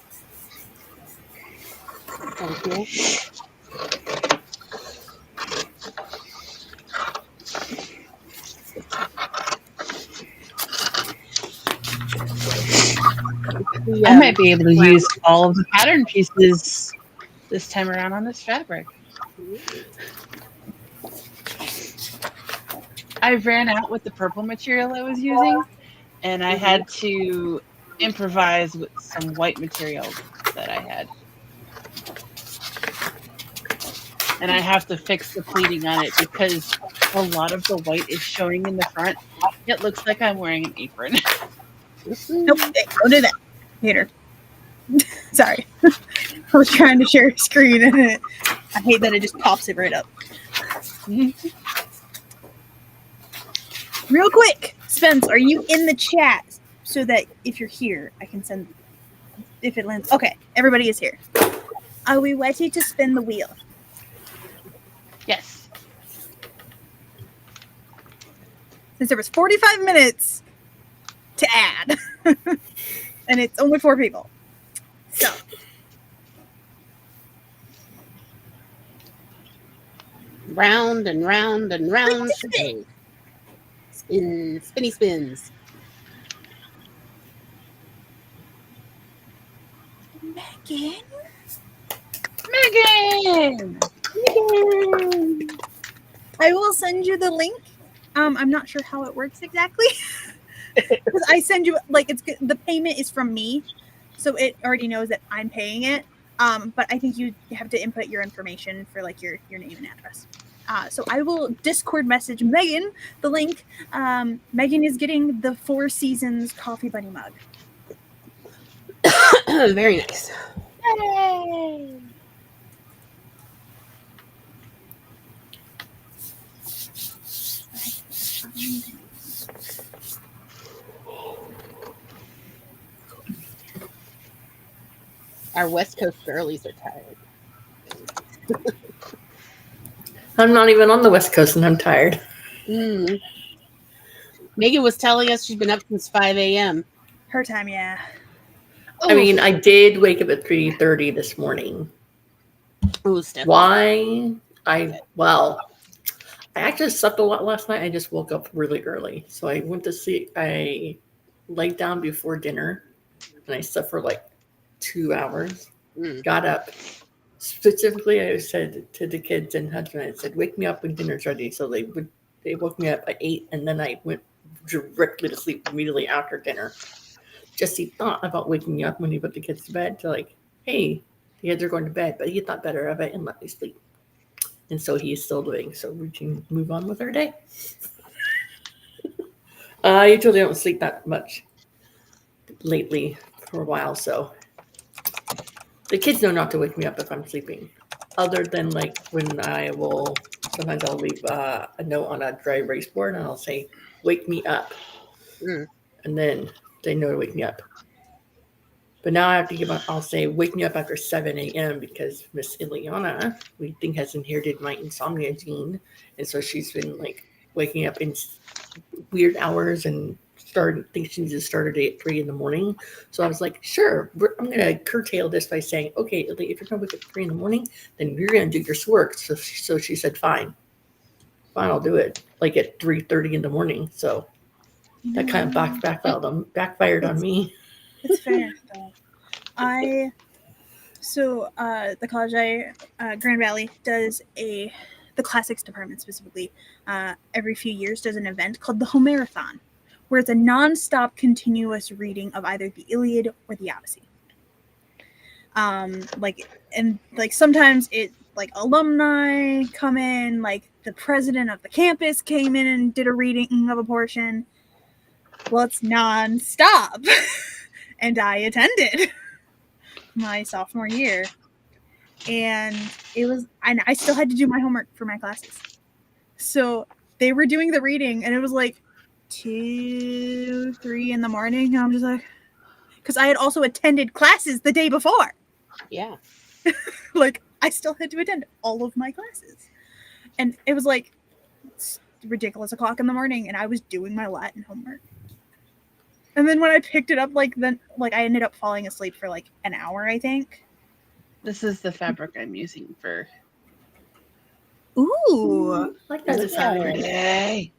S2: Thank you.
S4: I might be able to use all of the pattern pieces this time around on this fabric. I ran out with the purple material I was using, and I had to improvise with some white material that I had. And I have to fix the pleating on it because a lot of the white is showing in the front. It looks like I'm wearing an apron.
S1: Nope, don't do that. Hater. Sorry. I was trying to share a screen and I hate that it just pops it right up. Real quick, Spence, are you in the chat so that if you're here, I can send if it lands? Okay, everybody is here. Are we ready to spin the wheel?
S4: Yes.
S1: Since there was 45 minutes to add, and it's only 4 people. So.
S2: Round and round and round. Spin, spinny spins.
S1: Megan?
S4: Megan!
S1: I will send you the link. I'm not sure how it works exactly. Because I send you, like, the payment is from me, so it already knows that I'm paying it. But I think you have to input your information for, like, your name and address. So I will Discord message Megan the link. Megan is getting the 4 Seasons coffee bunny mug.
S2: Very nice.
S4: Yay!
S2: Our West Coast girlies are tired.
S3: I'm not even on the West Coast and I'm tired.
S2: Megan was telling us she's been up since 5 a.m.
S1: Her time, yeah.
S3: I mean, I did wake up at 3:30 this morning.
S2: Oh, Steph.
S3: Why? I actually slept a lot last night. I just woke up really early. So I went to sleep. I laid down before dinner and I slept for like 2 hours. Got up. Specifically, I said to the kids and husband, I said, wake me up when dinner's ready. So they woke me up at 8 and then I went directly to sleep immediately after dinner. Jesse thought about waking me up when he put the kids to bed to like, hey, the kids are going to bed, but he thought better of it and let me sleep. And so he's still doing. So we can move on with our day. I usually don't sleep that much lately for a while. So the kids know not to wake me up if I'm sleeping. Other than like when sometimes I'll leave a note on a dry erase board and I'll say, wake me up. And then they know to wake me up. But now I have to I'll say, wake me up after 7 a.m. because Miss Ileana, we think, has inherited my insomnia gene. And so she's been like waking up in weird hours and thinks she needs to start her day at 3 in the morning. So I was like, sure, I'm going to curtail this by saying, okay, if you're going to wake up at 3 in the morning, then you're going to do your work. So she said, fine, I'll do it like at 3:30 in the morning. So that kind of backfired on me.
S1: It's fair, though. The college Grand Valley does the the classics department specifically, every few years does an event called the Homerathon, where it's a non-stop continuous reading of either the Iliad or the Odyssey. Sometimes it like alumni come in, like the president of the campus came in and did a reading of a portion. Well, it's non-stop. And I attended my sophomore year. And I still had to do my homework for my classes. So they were doing the reading and it was like 2, 3 in the morning. And I'm just like, because I had also attended classes the day before.
S2: Yeah.
S1: Like, I still had to attend all of my classes. And it was like ridiculous o'clock in the morning, and I was doing my Latin homework. And then when I picked it up, I ended up falling asleep for like an hour, I think.
S4: This is the fabric I'm using for.
S1: Ooh.
S3: Like that is happening.
S4: Yay.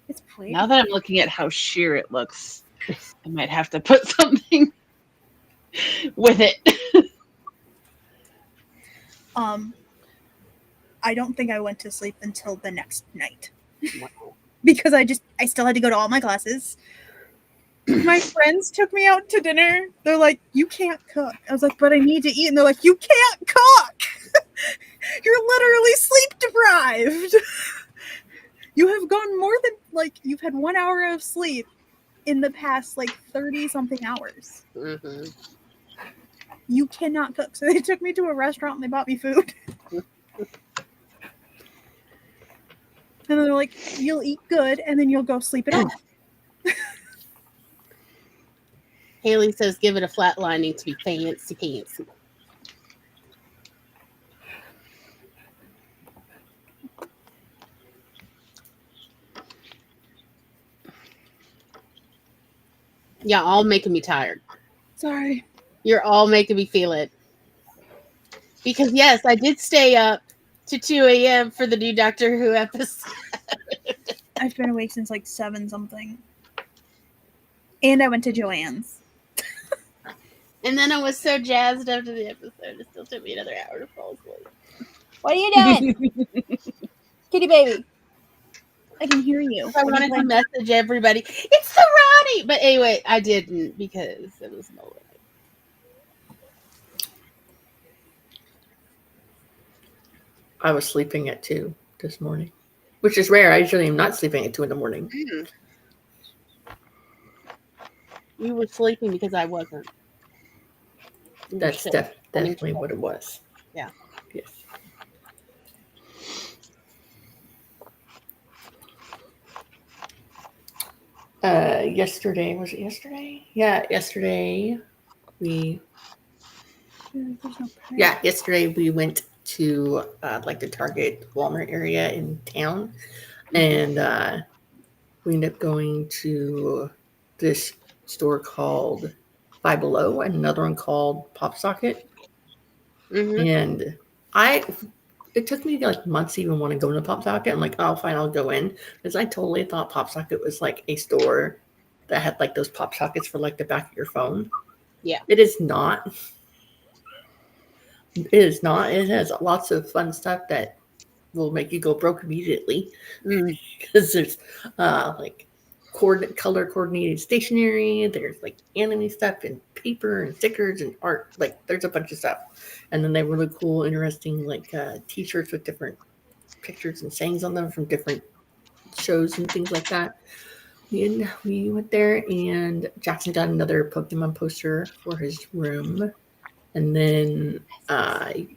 S1: It's pretty.
S4: Now that I'm looking at how sheer it looks, I might have to put something with it.
S1: I don't think I went to sleep until the next night.
S2: Wow.
S1: Because I still had to go to all my classes. My friends took me out to dinner. They're like, you can't cook. I was like, but I need to eat. And they're like, you can't cook. You're literally sleep deprived. You have gone more than, you've had 1 hour of sleep in the past, 30 something hours.
S2: Mm-hmm.
S1: You cannot cook. So they took me to a restaurant and they bought me food. And they're like, you'll eat good and then you'll go sleep it off.
S2: Haley says, give it a flat lining to be fancy. Yeah, all making me tired.
S1: Sorry.
S2: You're all making me feel it. Because, yes, I did stay up to 2 a.m. for the new Doctor Who episode.
S1: I've been awake since 7 something. And I went to Joanne's.
S2: And then I was so jazzed after the episode, it still took me another hour to fall asleep.
S1: What are you doing? Kitty baby. I can hear you.
S2: I wanted to message everybody, it's the Ronnie! But anyway, I didn't because it was no way.
S3: I was sleeping at 2 this morning, which is rare. I usually am not sleeping at 2 in the morning.
S2: You were sleeping because I wasn't.
S3: That's definitely what it was.
S2: Yeah.
S3: Yes. Yesterday, was it yesterday? Yeah, yesterday yesterday we went to the Target Walmart area in town, and we ended up going to this store called Five Below and another one called Pop Socket.
S2: Mm-hmm.
S3: And it took me months to even want to go into Pop Socket. I'm like, oh, fine, I'll go in, because I totally thought Pop Socket was a store that had those pop sockets for the back of your phone.
S2: Yeah,
S3: it is not. It is not. It has lots of fun stuff that will make you go broke immediately, because there's color coordinated stationery. There's anime stuff and paper and stickers and art. There's a bunch of stuff. And then they have really cool, interesting t-shirts with different pictures and sayings on them from different shows and things like that. And we went there, and Jackson got another Pokemon poster for his room. And then I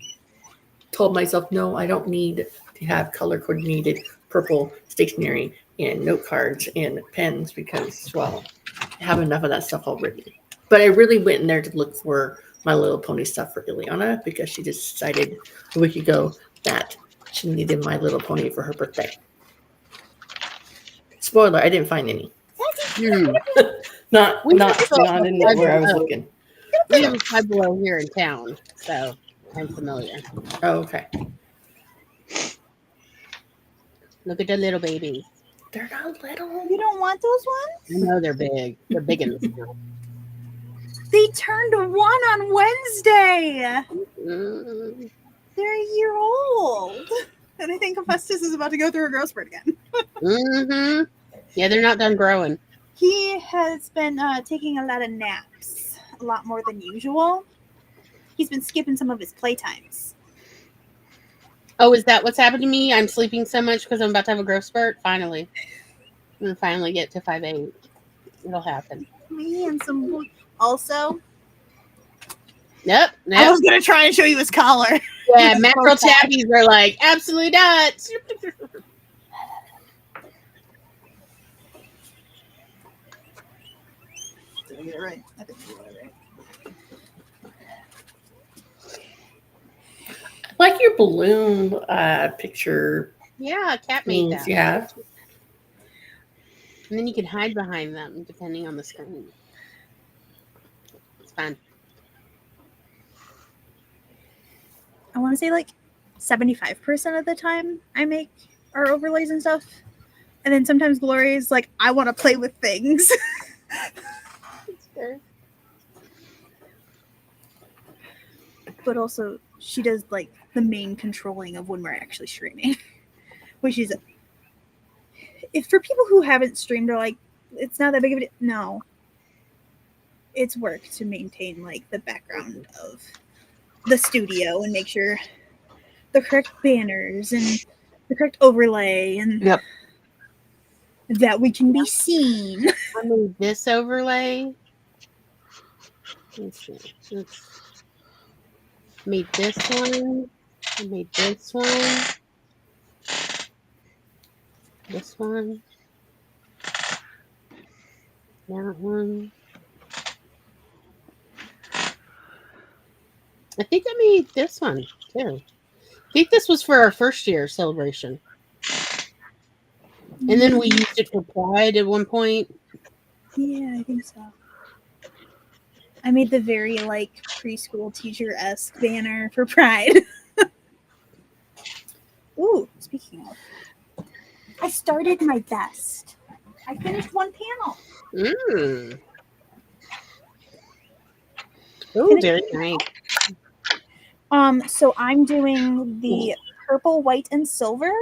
S3: told myself, no, I don't need to have color coordinated purple stationery and note cards and pens, because, well, I have enough of that stuff already. But I really went in there to look for My Little Pony stuff for Ileana, because she just decided a week ago that she needed My Little Pony for her birthday. Spoiler, I didn't find any. not in where I was looking.
S2: We have a Five Below here in town, so I'm familiar.
S3: Oh, okay.
S2: Look at the little babies.
S3: They're not little.
S1: You don't want those ones?
S2: I know they're big. They're big in this town.
S1: They turned 1 on Wednesday.
S2: Mm.
S1: They're a year old. And I think Hephaestus is about to go through a growth spurt again.
S2: Mm-hmm. Yeah, they're not done growing.
S1: He has been taking a lot of naps, a lot more than usual. He's been skipping some of his playtimes.
S2: Oh, is that what's happened to me? I'm sleeping so much because I'm about to have a growth spurt. Finally. I'm going to finally get to 5'8". It'll happen.
S1: Me and some... Also,
S2: Yep.
S1: I was going to try and show you his collar.
S2: Yeah, mackerel tabbies are like, absolutely not.
S1: Did I get it right? I think I got it right.
S3: I like your balloon picture.
S2: Yeah, Cat made that.
S3: Yeah.
S2: And then you can hide behind them depending on the screen. It's fun.
S1: I want to say like 75% of the time I make our overlays and stuff. And then sometimes Glory is like, I want to play with things.
S2: It's fair.
S1: But also, she does like the main controlling of when we're actually streaming. Which is, if for people who haven't streamed are like, it's not that big of a deal. No. It's work to maintain like the background of the studio and make sure the correct banners and the correct overlay and
S4: Yep.
S1: that we can be seen.
S2: I made this overlay. Let's see. Made this one. I made this one. This one. That one. I think I made this one too. I think this was for our first year celebration. And then we used it for Pride at one point.
S1: Yeah, I think so. I made the very like preschool teacher-esque banner for Pride. Ooh, speaking of, I started my best. I finished one panel.
S2: Mm. Oh, very nice.
S1: So I'm doing the purple, white, and silver,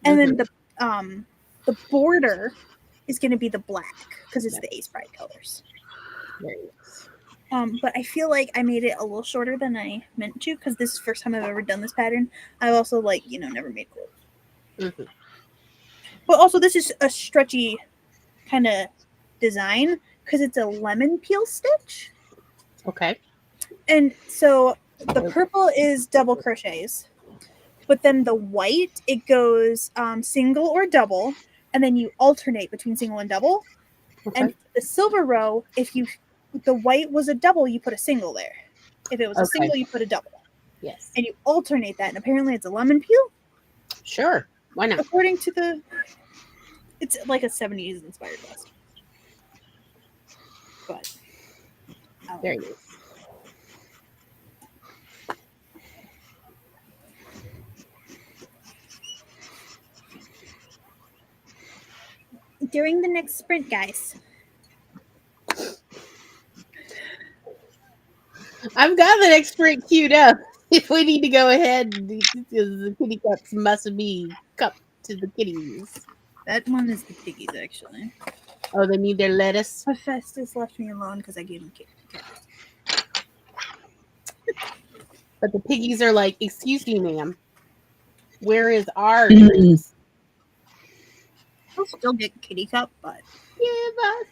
S1: and then the border is going to be the black because it's the Ace Pride colors.
S2: Very nice.
S1: But I feel like I made it a little shorter than I meant to because this is the first time I've ever done this pattern. I've also never made gold.
S2: Mm-hmm.
S1: But also this is a stretchy kind of design because it's a lemon peel stitch.
S2: Okay.
S1: And so the purple is double crochets, but then the white, it goes single or double, and then you alternate between single and double.
S2: Okay.
S1: And the silver row, if the white was a double, you put a single there. If it was a single, you put a double.
S2: Yes.
S1: And you alternate that, and apparently it's a lemon peel.
S2: Sure. Why not?
S1: According to it's like a 70s inspired list. But
S2: very nice.
S1: During the next sprint, guys.
S2: I've got the next sprint queued up. If we need to go ahead, the kitty cups must be cup to the kitties.
S1: That one is the piggies, actually.
S2: Oh, they need their lettuce?
S1: Hephaestus left me alone because I gave him carrots.
S2: But the piggies are like, excuse me, ma'am. Where is our drinks?
S1: I'll still get kitty cup, but
S2: give us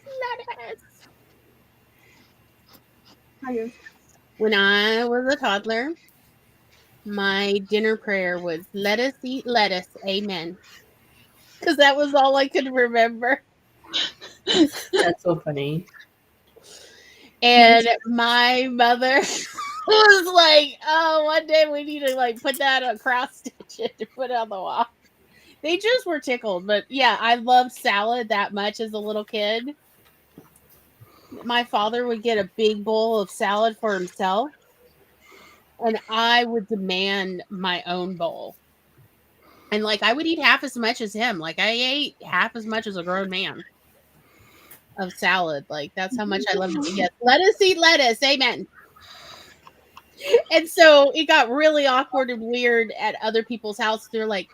S2: lettuce. When I was a toddler, my dinner prayer was, let us eat lettuce, amen. Because that was all I could remember.
S3: That's so funny.
S2: And my mother was like, oh, one day we need to like put that on cross stitch it to put it on the wall. They just were tickled. But yeah, I loved salad that much as a little kid. My father would get a big bowl of salad for himself, and I would demand my own bowl. And like I would eat half as much as him. Like I ate half as much as a grown man of salad. Like that's how much I love it. Yes, let us eat lettuce, amen. And so it got really awkward and weird at other people's house. They're like,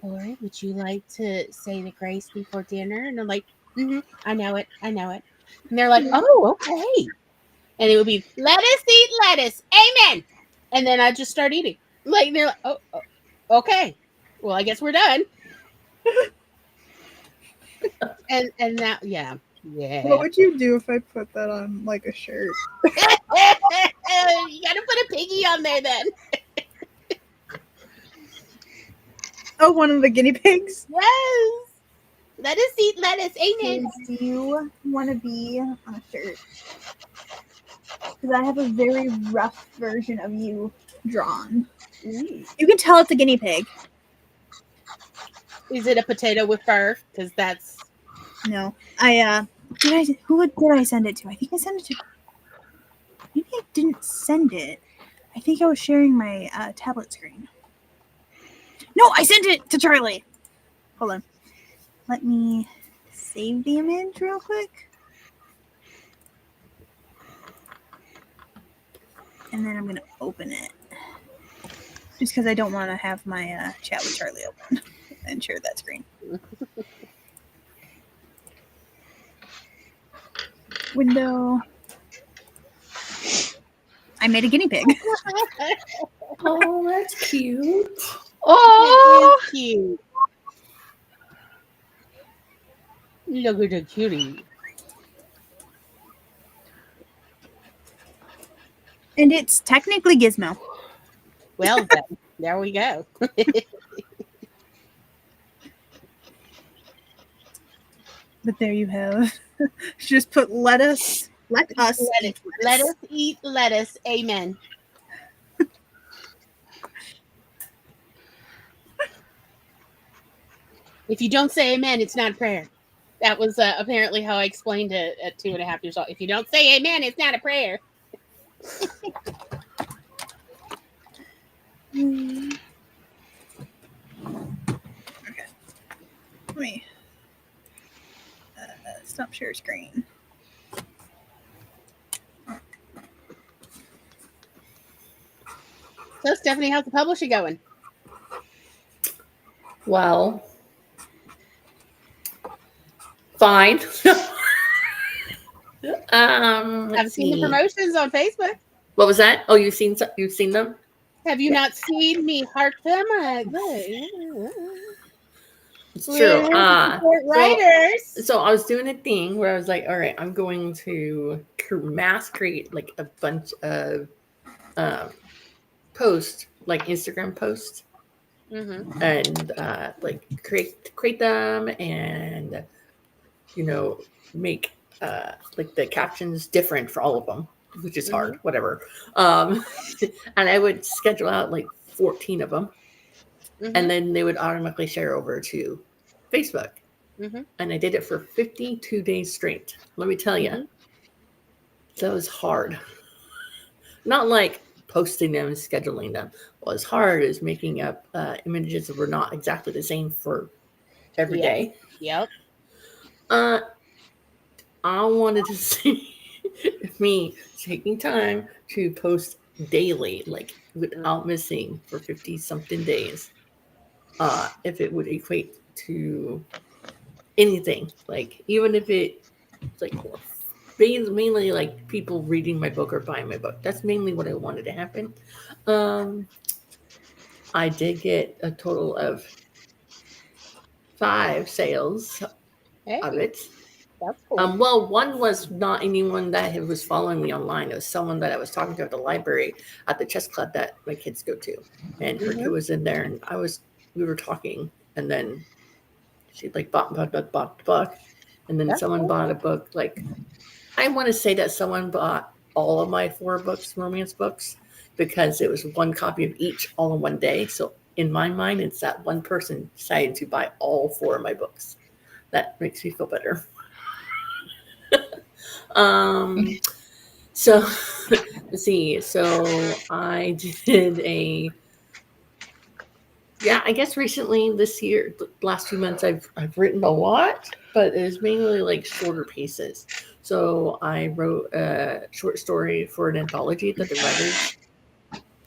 S2: Lori, would you like to say the grace before dinner? And I'm like, I know it. I know it. And they're like, oh, okay. And it would be, let us eat lettuce. Amen. And then I just start eating. Like, they're like, oh, okay. Well, I guess we're done. and now, yeah.
S1: What would you do if I put that on like a shirt?
S2: You gotta put a piggy on there then.
S1: Oh, one of the guinea pigs?
S2: Yes. Let us eat lettuce. Amen.
S1: Do you want to be on a shirt? Because I have a very rough version of you drawn. You can tell it's a guinea pig.
S2: Is it a potato with fur? Because that's...
S1: No. Who did I send it to? I think I sent it to... Maybe I didn't send it. I think I was sharing my tablet screen. No, I sent it to Charlie. Hold on. Let me save the image real quick. And then I'm going to open it. Just because I don't want to have my chat with Charlie open and share that screen. Window. I made a guinea pig.
S3: Oh, that's cute.
S2: Oh, it is cute. Look at the cutie.
S1: And it's technically Gizmo.
S2: Well, then, there we go.
S1: But there you have. Just put let us eat lettuce.
S2: Let us eat lettuce. Amen. If you don't say amen, it's not a prayer. That was apparently how I explained it at 2.5 years old. If you don't say amen, it's not a prayer.
S1: Okay. Let me stop share screen.
S2: So, Stephanie, how's the publishing going?
S3: Well, fine.
S2: I've seen the promotions on Facebook.
S3: What was that? Oh, you've seen them?
S2: Have you not seen me heart them?
S3: It's true.
S2: Writers.
S3: So I was doing a thing where I was like, all right, I'm going to mass create like a bunch of posts, like Instagram posts, and like create them and make like the captions different for all of them, which is hard, whatever. And I would schedule out like 14 of them, and then they would automatically share over to Facebook. And I did it for 52 days straight. Let me tell you, that was hard. Not like posting them and scheduling them. What was hard is making up images that were not exactly the same for every day.
S2: Yep.
S3: I wanted to see me taking time to post daily, like without missing for 50 something days. If it would equate to anything, like even if it's like mainly like people reading my book or buying my book. That's mainly what I wanted to happen. I did get a total of 5 sales of it.
S2: That's cool.
S3: Well, one was not anyone that was following me online. It was someone that I was talking to at the library at the chess club that my kids go to, and her kid was in there, and we were talking, and then she like bought the book, and then someone bought a book. Like, I want to say that someone bought all of my 4 books, romance books, because it was one copy of each all in one day. So in my mind, it's that one person decided to buy all 4 of my books. That makes me feel better. So let's see. So I did I guess recently this year, the last few months, I've written a lot, but it's mainly like shorter pieces. So I wrote a short story for an anthology that the writers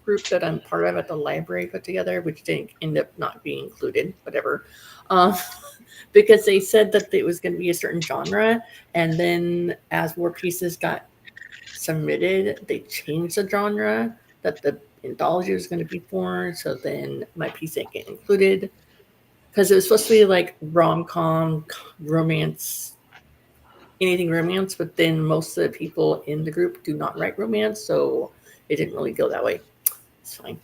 S3: group that I'm part of at the library put together, which didn't end up not being included, whatever. Um, because they said that it was going to be a certain genre, and then as more pieces got submitted, they changed the genre that the anthology was going to be for. So then my piece didn't get included because it was supposed to be like rom-com, romance, anything romance, but then most of the people in the group do not write romance, so it didn't really go that way. It's fine.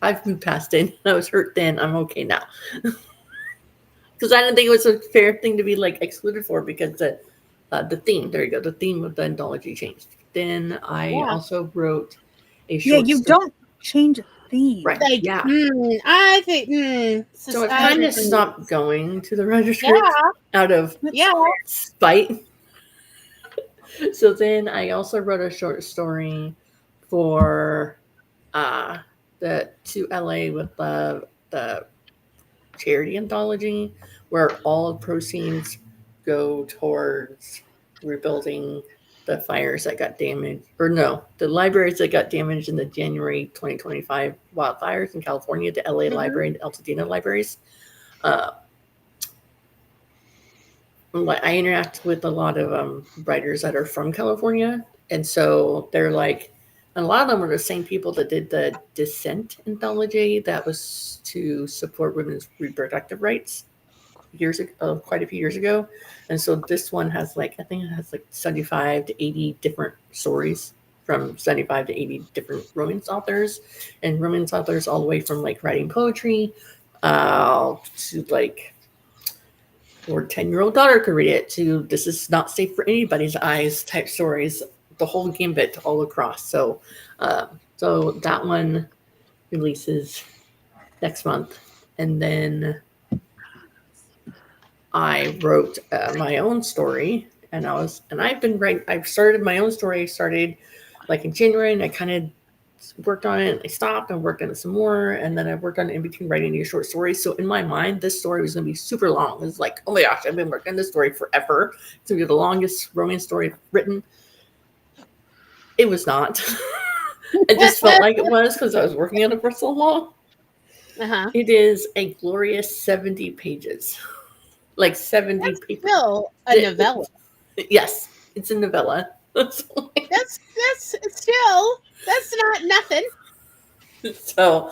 S3: I've moved past it. I was hurt then. I'm okay now. Because I didn't think it was a fair thing to be like excluded for because the theme, there you go, the theme of the anthology changed. Then I also wrote a short
S1: you
S3: story.
S1: don't change a theme.
S3: Right.
S2: Like,
S3: yeah.
S2: I think.
S3: So I kind of stopped going to the registry out of spite. So then I also wrote a short story for to LA with the charity anthology, where all proceeds go towards rebuilding the fires that got damaged, or no, the libraries that got damaged in the January 2025 wildfires in California, the LA Library and Altadena libraries. I interact with a lot of writers that are from California, and so they're like, and a lot of them were the same people that did the Dissent anthology that was to support women's reproductive rights quite a few years ago. And so this one has I think it has 75 to 80 different stories from 75 to 80 different romance authors, and romance authors all the way from writing poetry to your 10-year-old daughter could read it, to this is not safe for anybody's eyes type stories, the whole gambit all across. So so that one releases next month. And then I wrote my own story, and I've started my own story, in January, and I kind of worked on it, and I stopped and worked on it some more, and then I worked on it in between writing these short stories. So in my mind, this story was going to be super long. It's like, oh my gosh, I've been working on this story forever. It's going to be the longest romance story I've written. It was not. It just felt like it was because I was working on it for so long. It is a glorious 70 pages. 70 pages.
S2: Still a novella.
S3: Yes, it's a novella.
S2: That's not nothing.
S3: So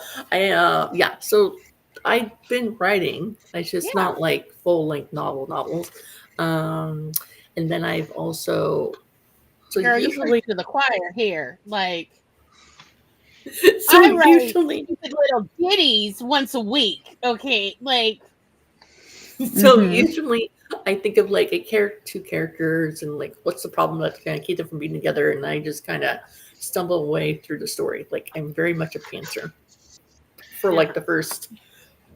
S3: so I've been writing. It's just not full length novels. And then I've also
S2: Girl, usually to the choir here.
S3: So
S2: I write
S3: usually
S2: little ditties once a week. Okay,
S3: so usually I think of two characters and what's the problem that's going to keep them from being together, and I just kind of stumble away through the story. I'm very much a pantser for the first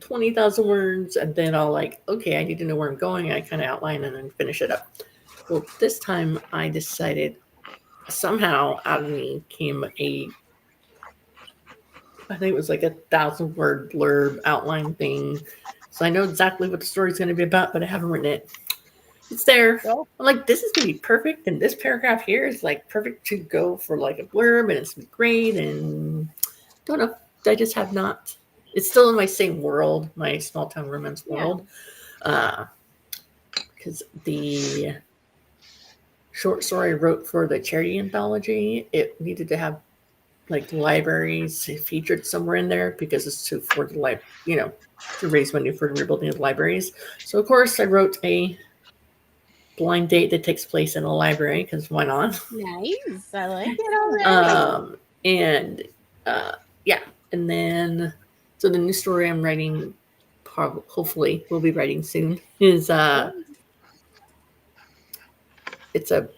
S3: 20,000 words, and then I'll okay, I need to know where I'm going. I kind of outline and then finish it up. Well, this time I decided, somehow out of me came I think it was 1,000-word blurb outline thing. So I know exactly what the story's going to be about, but I haven't written it. It's there. I'm this is going to be perfect. And this paragraph here is perfect to go for a blurb, and it's going to be great. And don't know. I just have not. It's still in my same world, my small town romance world. Because the short story I wrote for the charity anthology, it needed to have libraries featured somewhere in there because it's for the to raise money for the rebuilding of libraries. So of course I wrote a blind date that takes place in a library, because why not?
S2: Nice. I like it already.
S3: And then so the new story I'm writing, hopefully we'll be writing soon, is it's a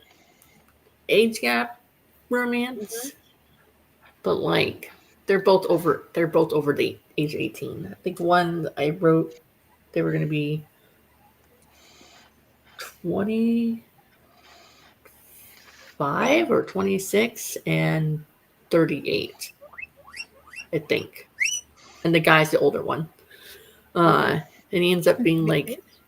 S3: age gap romance. But they're both over the age 18. I think one I wrote, they were going to be 25 or 26 and 38, I think. And the guy's the older one. And he ends up being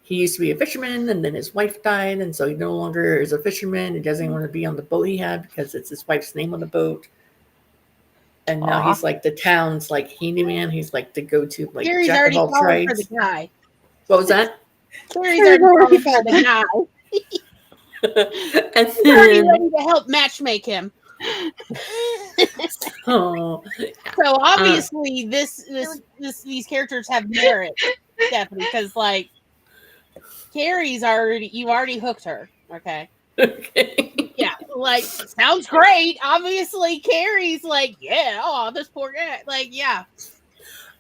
S3: he used to be a fisherman, and then his wife died, and so he no longer is a fisherman. He doesn't want to be on the boat he had because it's his wife's name on the boat. And now he's like the town's like handyman. He's like the go-to like
S2: Gary's
S3: jack of
S2: already
S3: all
S2: falling for
S3: trades.
S2: the guy.
S3: What was that?
S2: Gary's already falling for the guy.
S3: And
S2: He's already
S3: then,
S2: ready to help matchmake him.
S3: oh,
S2: So obviously, these characters have merit, Stephanie, because like Carrie's you've already hooked her. Okay.
S3: okay.
S2: Yeah, like sounds great. Obviously, Carrie's like, yeah, oh, this poor guy. Like, yeah,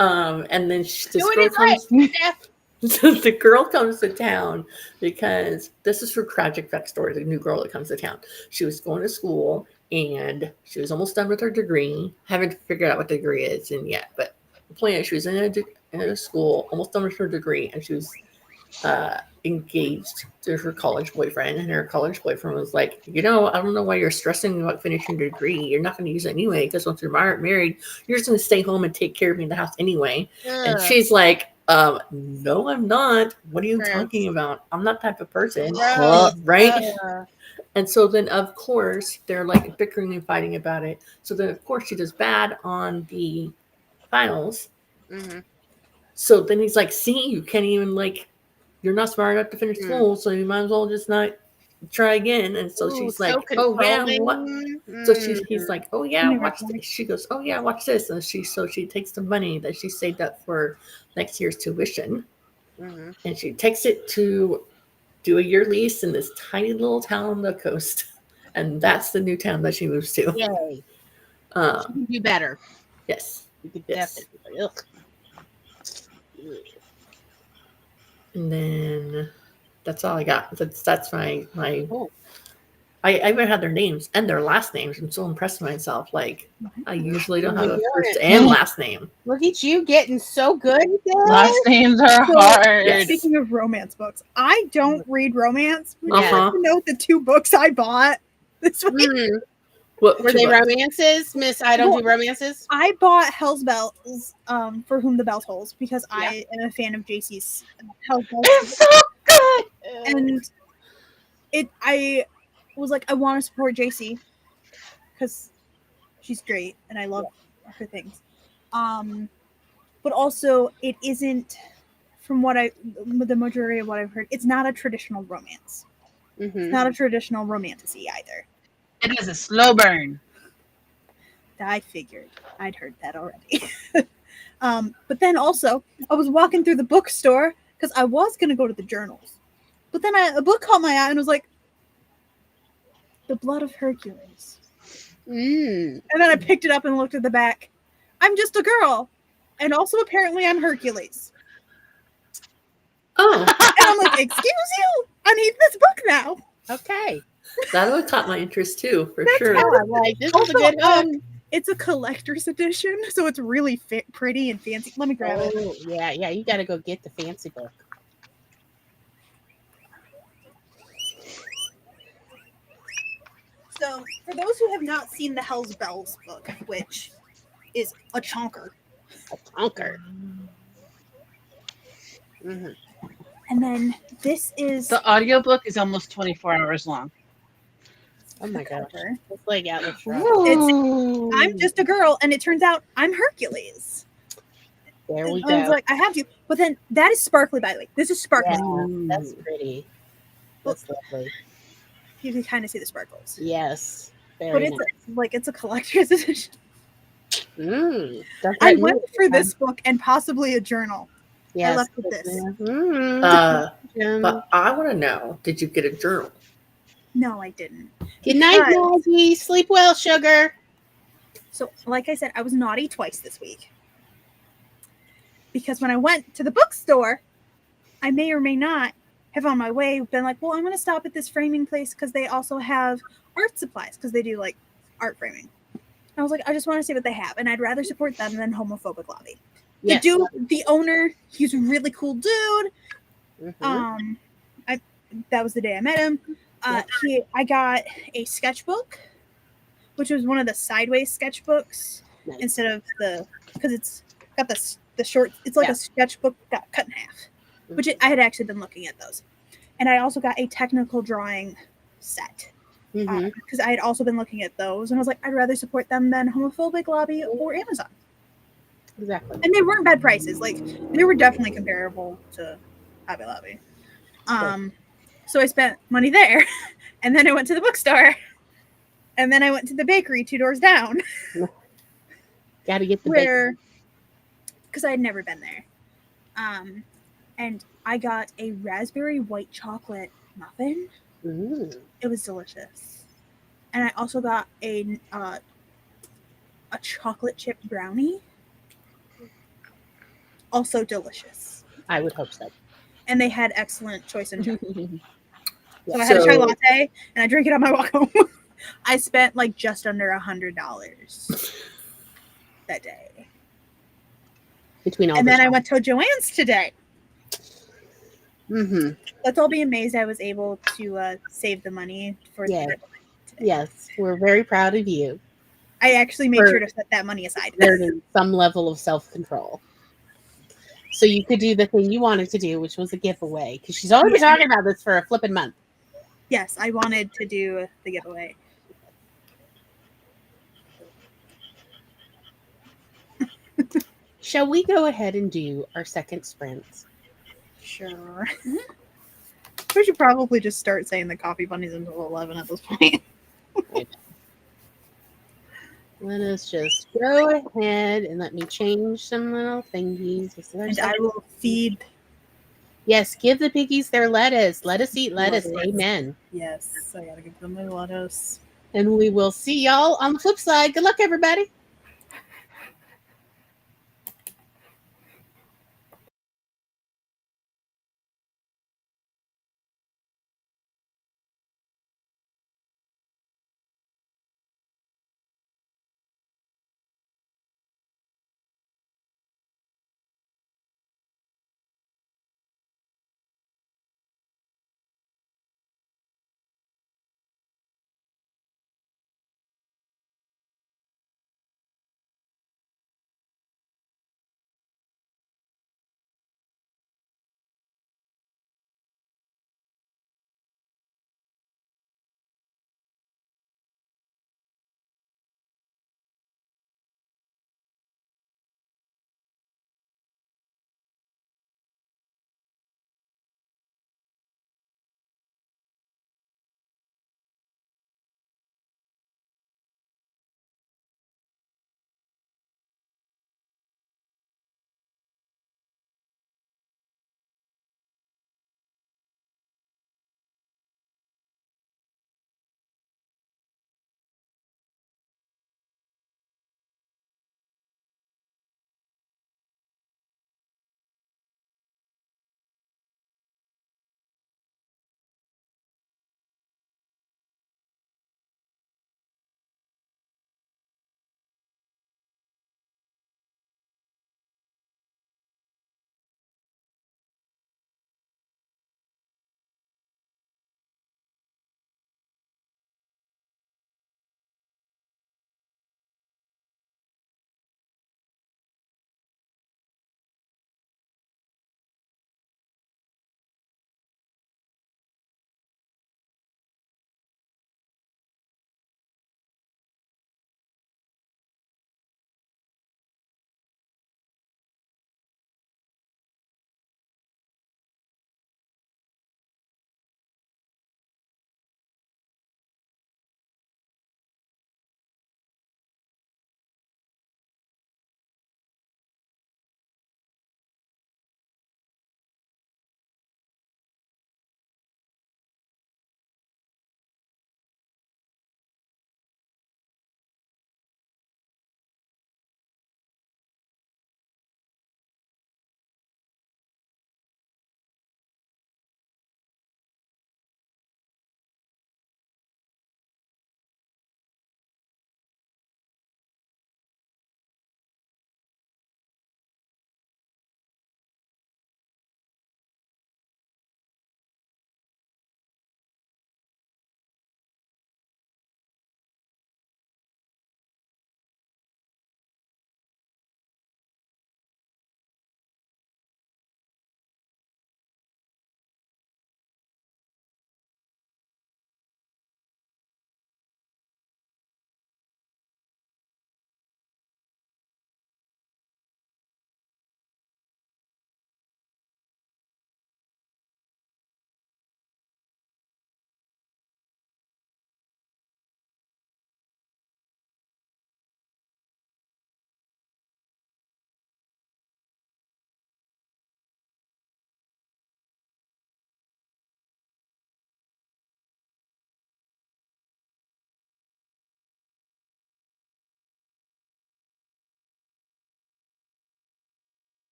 S3: And then this
S2: doing
S3: girl
S2: it right,
S3: comes.
S2: Steph.
S3: So the girl comes to town because this is her tragic backstory. The new girl that comes to town. She was going to school and she was almost done with her degree. Haven't figured out what the degree is in yet, but the plan is she was in a school, almost done with her degree, and she was engaged to her college boyfriend. And her college boyfriend was like, I don't know why you're stressing about finishing your degree. You're not going to use it anyway because once you're married, you're just going to stay home and take care of me in the house anyway. And she's like, no, I'm not. What are you talking about? I'm not that type of person. Right? And so then, of course, they're like bickering and fighting about it. So then, of course, she does bad on the finals.
S2: Mm-hmm.
S3: So then he's like, see, you can't even like, you're not smart enough to finish school, so you might as well just not try again. And so she's like, oh yeah, what? So he's like, oh yeah, watch this. She goes, oh yeah, watch this. And she takes the money that she saved up for next year's tuition, and she takes it to do a year lease in this tiny little town on the coast, and that's the new town that she moves to.
S2: Yay! She can do better.
S3: Yes.
S2: You could
S3: Yes.
S2: definitely. Ugh.
S3: And then that's all I got. That's my. I even had their names and their last names. I'm so impressed with myself. Like I usually don't have a first and last name.
S2: Look at you getting so good.
S4: Last names are hard.
S3: Yes.
S1: Speaking of romance books, I don't read romance. Would you like to know the 2 books I bought this week?
S3: What
S2: were they romances, Miss? I don't do romances.
S1: I bought Hell's Bells, For Whom the Bell Tolls, because I am a fan of JC's Hell's Bells.
S4: It's so good.
S1: And I was like, I want to support JC because she's great and I love her things. But also it isn't, from the majority of what I've heard, it's not a traditional romance. It's not a traditional romantasy either.
S4: It is a slow burn.
S1: I figured. I'd heard that already. But then also, I was walking through the bookstore because I was going to go to the journals. But then a book caught my eye and was like, The Blood of Hercules. And then I picked it up and looked at the back. I'm just a girl. And also apparently I'm Hercules.
S3: Oh.
S1: And I'm like, excuse you? I need this book now.
S2: Okay.
S3: That would caught my interest too, for sure.
S2: Like, this is a good book.
S1: It's a collector's edition, so it's really pretty and fancy. Let me grab it.
S2: Yeah, you got to go get the fancy book.
S1: So, for those who have not seen the Hell's Bells book, which is a chonker. And then this is
S4: the audiobook is almost 24 hours long.
S2: Oh my gosh. It's like Atlas Shrugged.
S1: It's I'm just a girl, and it turns out I'm Hercules.
S2: There we
S1: and
S2: go.
S1: I was like, I have to. But then that is sparkly, by the way. This is sparkly.
S2: Yeah, that's pretty. That's lovely.
S1: You can kind of see the sparkles.
S2: Yes.
S1: But it's it's a collector's edition.
S2: I
S1: went for this book and possibly a journal.
S2: Yes.
S1: I left with this.
S3: But I want to know, did you get a journal?
S1: No, I didn't.
S2: Good night, Maggie. Sleep well, sugar.
S1: So, like I said, I was naughty twice this week. Because when I went to the bookstore, I may or may not have on my way been like, well, I'm going to stop at this framing place because they also have art supplies because they do like art framing. I was like, I just want to see what they have. And I'd rather support them than Homophobic Lobby.
S2: Yes.
S1: The owner, he's a really cool dude. That was the day I met him. I got a sketchbook, which was one of the sideways sketchbooks instead of because it's got the short. It's like a sketchbook got cut in half, which I had actually been looking at those, and I also got a technical drawing set because I had also been looking at those, and I was like, I'd rather support them than Homophobic Lobby or Amazon.
S2: Exactly.
S1: And they weren't bad prices. Like, they were definitely comparable to Hobby Lobby. So I spent money there, and then I went to the bookstore, and then I went to the bakery 2 doors down.
S2: Got to get the
S1: where, because I had never been there. And I got a raspberry white chocolate muffin. It was delicious. And I also got a chocolate chip brownie. Also delicious.
S2: I would hope so.
S1: And they had excellent choice in chocolate.
S2: Yeah.
S1: So I had a chai latte, and I drank it on my walk home. I spent like just under $100 that day.
S2: Between all
S1: and
S2: the
S1: then I went to Joann's today.
S2: Mm-hmm.
S1: Let's all be amazed I was able to save the money for
S2: Yeah.
S1: today.
S2: Yes, we're very proud of you.
S1: I actually made sure to set that money aside.
S2: Learning some level of self-control. So you could do the thing you wanted to do, which was a giveaway. Because she's already been talking about this for a flipping month.
S1: Yes, I wanted to do the giveaway.
S2: Shall we go ahead and do our second sprint?
S1: Sure. We should probably just start saying the coffee bunnies until 11 at this point.
S2: Let us just go ahead and let me change some little thingies.
S1: And I will feed.
S2: Yes, give the piggies their lettuce. Let us eat lettuce. Amen.
S1: Yes, I gotta give them their lettuce.
S2: And we will see y'all on the flip side. Good luck, everybody.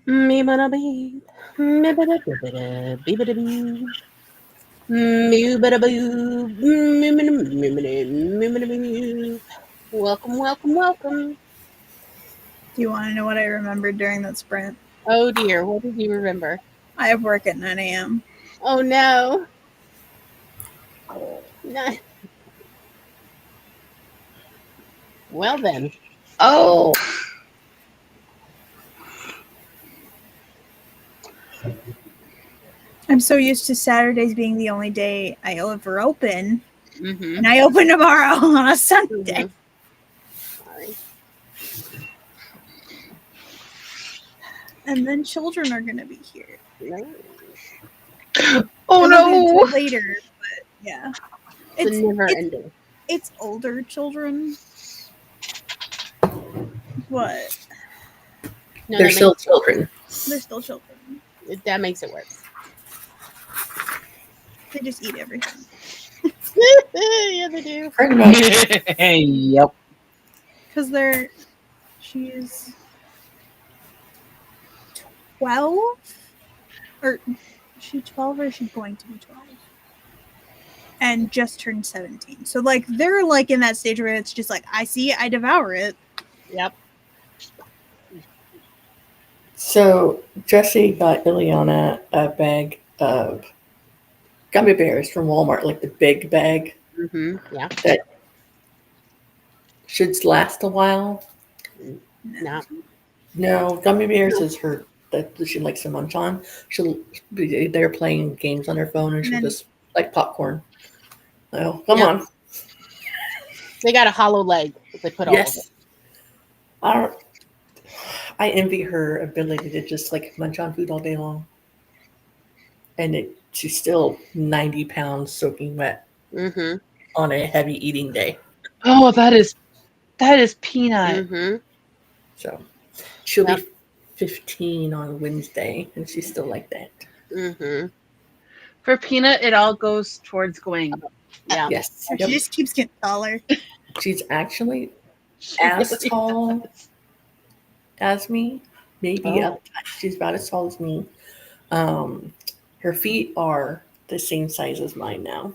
S2: Me-ba-da-bee. Me-ba-da-da-ba-da. Be-ba-da-bee. Me-ba-da-boo. Me-ba-da-me-ba-da-me-ba-da-boo. Welcome, welcome, welcome.
S1: Do you want to know what I remembered during that sprint?
S2: Oh dear, what did you remember?
S1: I have work at 9 a.m.
S2: Oh no. No. Well then.
S4: Oh,
S1: I'm so used to Saturdays being the only day I ever open,
S2: Mm-hmm.
S1: and I open tomorrow on a Sunday.
S2: Sorry.
S1: And then children are going to be here.
S2: No.
S4: oh
S1: It won't be until
S4: no!
S1: later, but yeah.
S2: It's never
S1: It's
S2: ending.
S1: it's older children. What?
S2: No,
S3: They're
S2: that
S3: still children.
S1: They're still children.
S2: that makes it worse.
S1: They just eat everything.
S2: Yeah, they do.
S3: Pretty much.
S4: Yep.
S1: Because she's 12? Or is she 12 or is she going to be 12? And just turned 17. So like they're like in that stage where it's just like, I see it, I devour it.
S2: Yep.
S3: So Jesse got Ileana a bag of gummy bears from Walmart, like the big bag
S2: Mm-hmm. Yeah.
S3: that should last a while.
S2: No.
S3: No, gummy bears is her that she likes to munch on. She'll be there playing games on her phone, and she'll
S1: And then-
S3: just like popcorn. Oh, come
S2: Yep.
S3: on!
S2: They got a hollow leg that they put all of it.
S3: Yes, I envy her ability to just like munch on food all day long, and she's still 90 pounds soaking wet
S2: Mm-hmm.
S3: on a heavy eating day.
S4: Oh, that is Peanut.
S2: Mm-hmm.
S3: So she'll
S2: Yep.
S3: be 15 on Wednesday, and she's still like that.
S2: Mm-hmm.
S4: For Peanut, it all goes towards going.
S2: Yeah.
S3: Yes,
S1: She
S3: yep.
S1: just keeps getting taller.
S3: She's actually
S4: She
S3: as
S4: really
S3: tall
S4: does.
S3: as me, maybe
S2: Oh.
S3: up. She's about as tall as me. Her feet are the same size as mine now.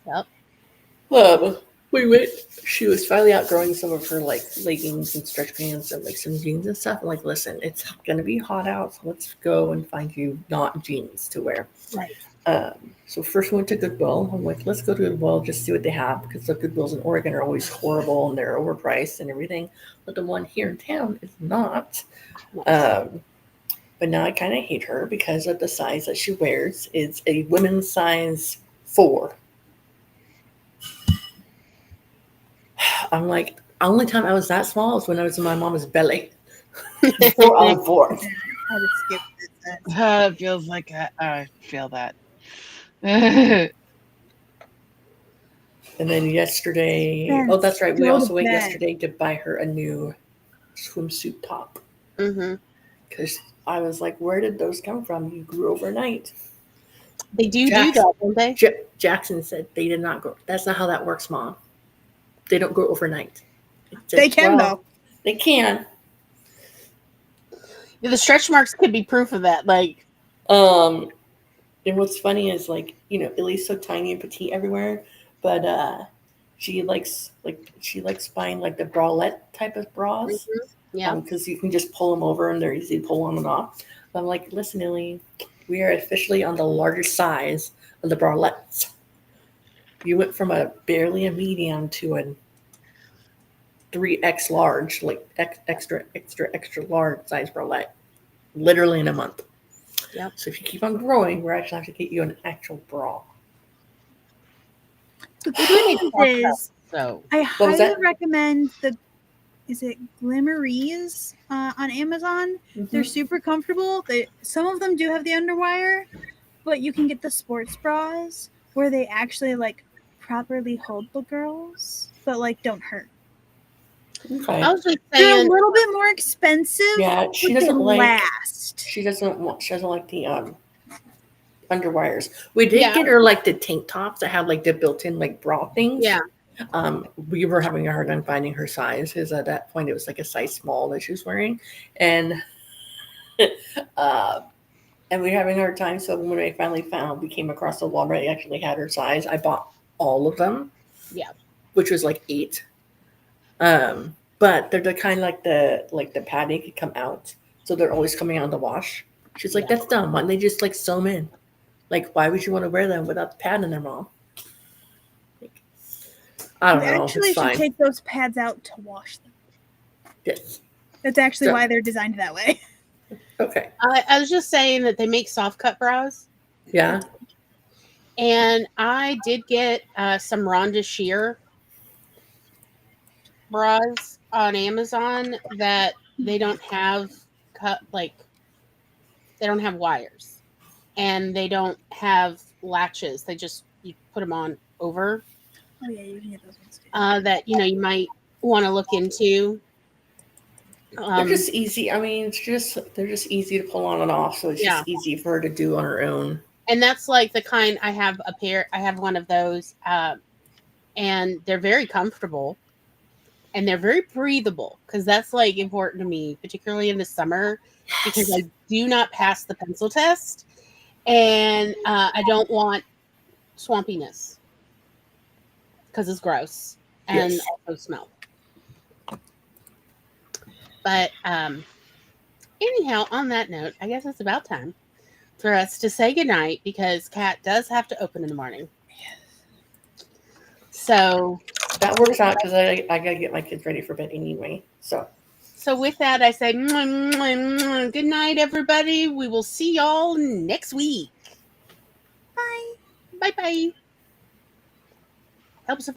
S2: Yep.
S3: She was finally outgrowing some of her like leggings and stretch pants and like some jeans and stuff. I'm like, listen, it's gonna be hot out, so let's go and find you not jeans to wear.
S2: Right.
S3: So first we went to Goodwill. I'm like, let's go to Goodwill, just see what they have, because the Goodwills in Oregon are always horrible and they're overpriced and everything. But the one here in town is not. But now I kind of hate her because of the size that she wears. It's a women's size 4. I'm like, the only time I was that small was when I was in my mom's belly. 4 on 4.
S1: I had to skip this.
S4: It feels like I feel that. Oh,
S3: And then yesterday,
S1: Spence,
S3: oh, that's right. We
S1: go to
S3: also went
S1: bed.
S3: yesterday to buy her a new swimsuit top.
S2: Mm-hmm.
S3: Because I was like, where did those come from? You grew overnight.
S2: They do
S3: Jackson.
S2: that, don't they?
S3: Jackson said they did not grow. That's not how that works, Mom. They don't grow overnight.
S1: They can, though.
S3: They can.
S2: Yeah, the stretch marks could be proof of that. Like,
S3: And what's funny is like, Ellie's so tiny and petite everywhere, but she likes buying like the bralette type of bras.
S2: yeah.
S3: Because you can just pull them over and they're easy to pull on and off. But I'm like, listen, Ellie, we are officially on the larger size of the bralettes. You went from barely a medium to a 3X large, like extra large size bralette, literally in a month.
S2: Yep.
S3: So if you keep on growing, we're actually have to get you an actual bra.
S1: The good news is
S2: So
S1: I
S3: What was
S1: highly
S3: that?
S1: recommend is it Glimmeries on Amazon? They're super comfortable. Some of them do have the underwire, but you can get the sports bras where they actually like properly hold the girls, but like don't hurt.
S3: Okay.
S2: I was just
S1: They're a
S2: saying,
S1: little bit more expensive.
S3: Yeah, she
S1: but they
S3: doesn't like.
S1: last.
S3: She doesn't like the underwires. We did
S2: Yeah.
S3: get her like the tank tops that have like the built-in like bra things.
S2: yeah,
S3: We were having a hard time finding her size because at that point it was like a size small that she was wearing, and uh, and we were having a hard time. So when I finally found, we came across the Walmart that actually had her size. I bought all of them.
S2: Yeah.
S3: Which was like 8. But they're the kind like the padding could come out, so they're always coming out of the wash. She's like,
S2: Yeah.
S3: that's dumb. Why don't they just like sew them in? Like, why would you want to wear them without the pad in their mom? Like, I don't
S1: You
S3: know.
S1: actually
S3: It's
S1: should
S3: fine.
S1: take those pads out to wash them.
S3: Yes.
S1: That's actually
S3: So-
S1: why they're designed that way.
S3: Okay.
S2: I was just saying that they make soft cut bras,
S3: Yeah.
S2: and I did get some Rhonda Shear bras on Amazon that they don't have they don't have wires, and they don't have latches. They just, you put them on over.
S1: Oh yeah, you can get those ones too.
S2: That you might want to look into.
S3: They're just easy. I mean, they're just easy to pull on and off. So it's
S2: Yeah.
S3: just easy for her to do on her own.
S2: And that's like the kind, I have one of those, and they're very comfortable, and they're very breathable, because that's like important to me, particularly in the summer, because I do not pass the pencil test, and I don't want swampiness because it's gross and
S3: Yes.
S2: also smell. But anyhow, on that note, I guess it's about time for us to say goodnight, because Kat does have to open in the morning. So
S3: That works out because I gotta get my kids ready for bed anyway. So
S2: with that, I say good night, everybody. We will see y'all next week.
S1: Bye.
S2: Bye bye. Helps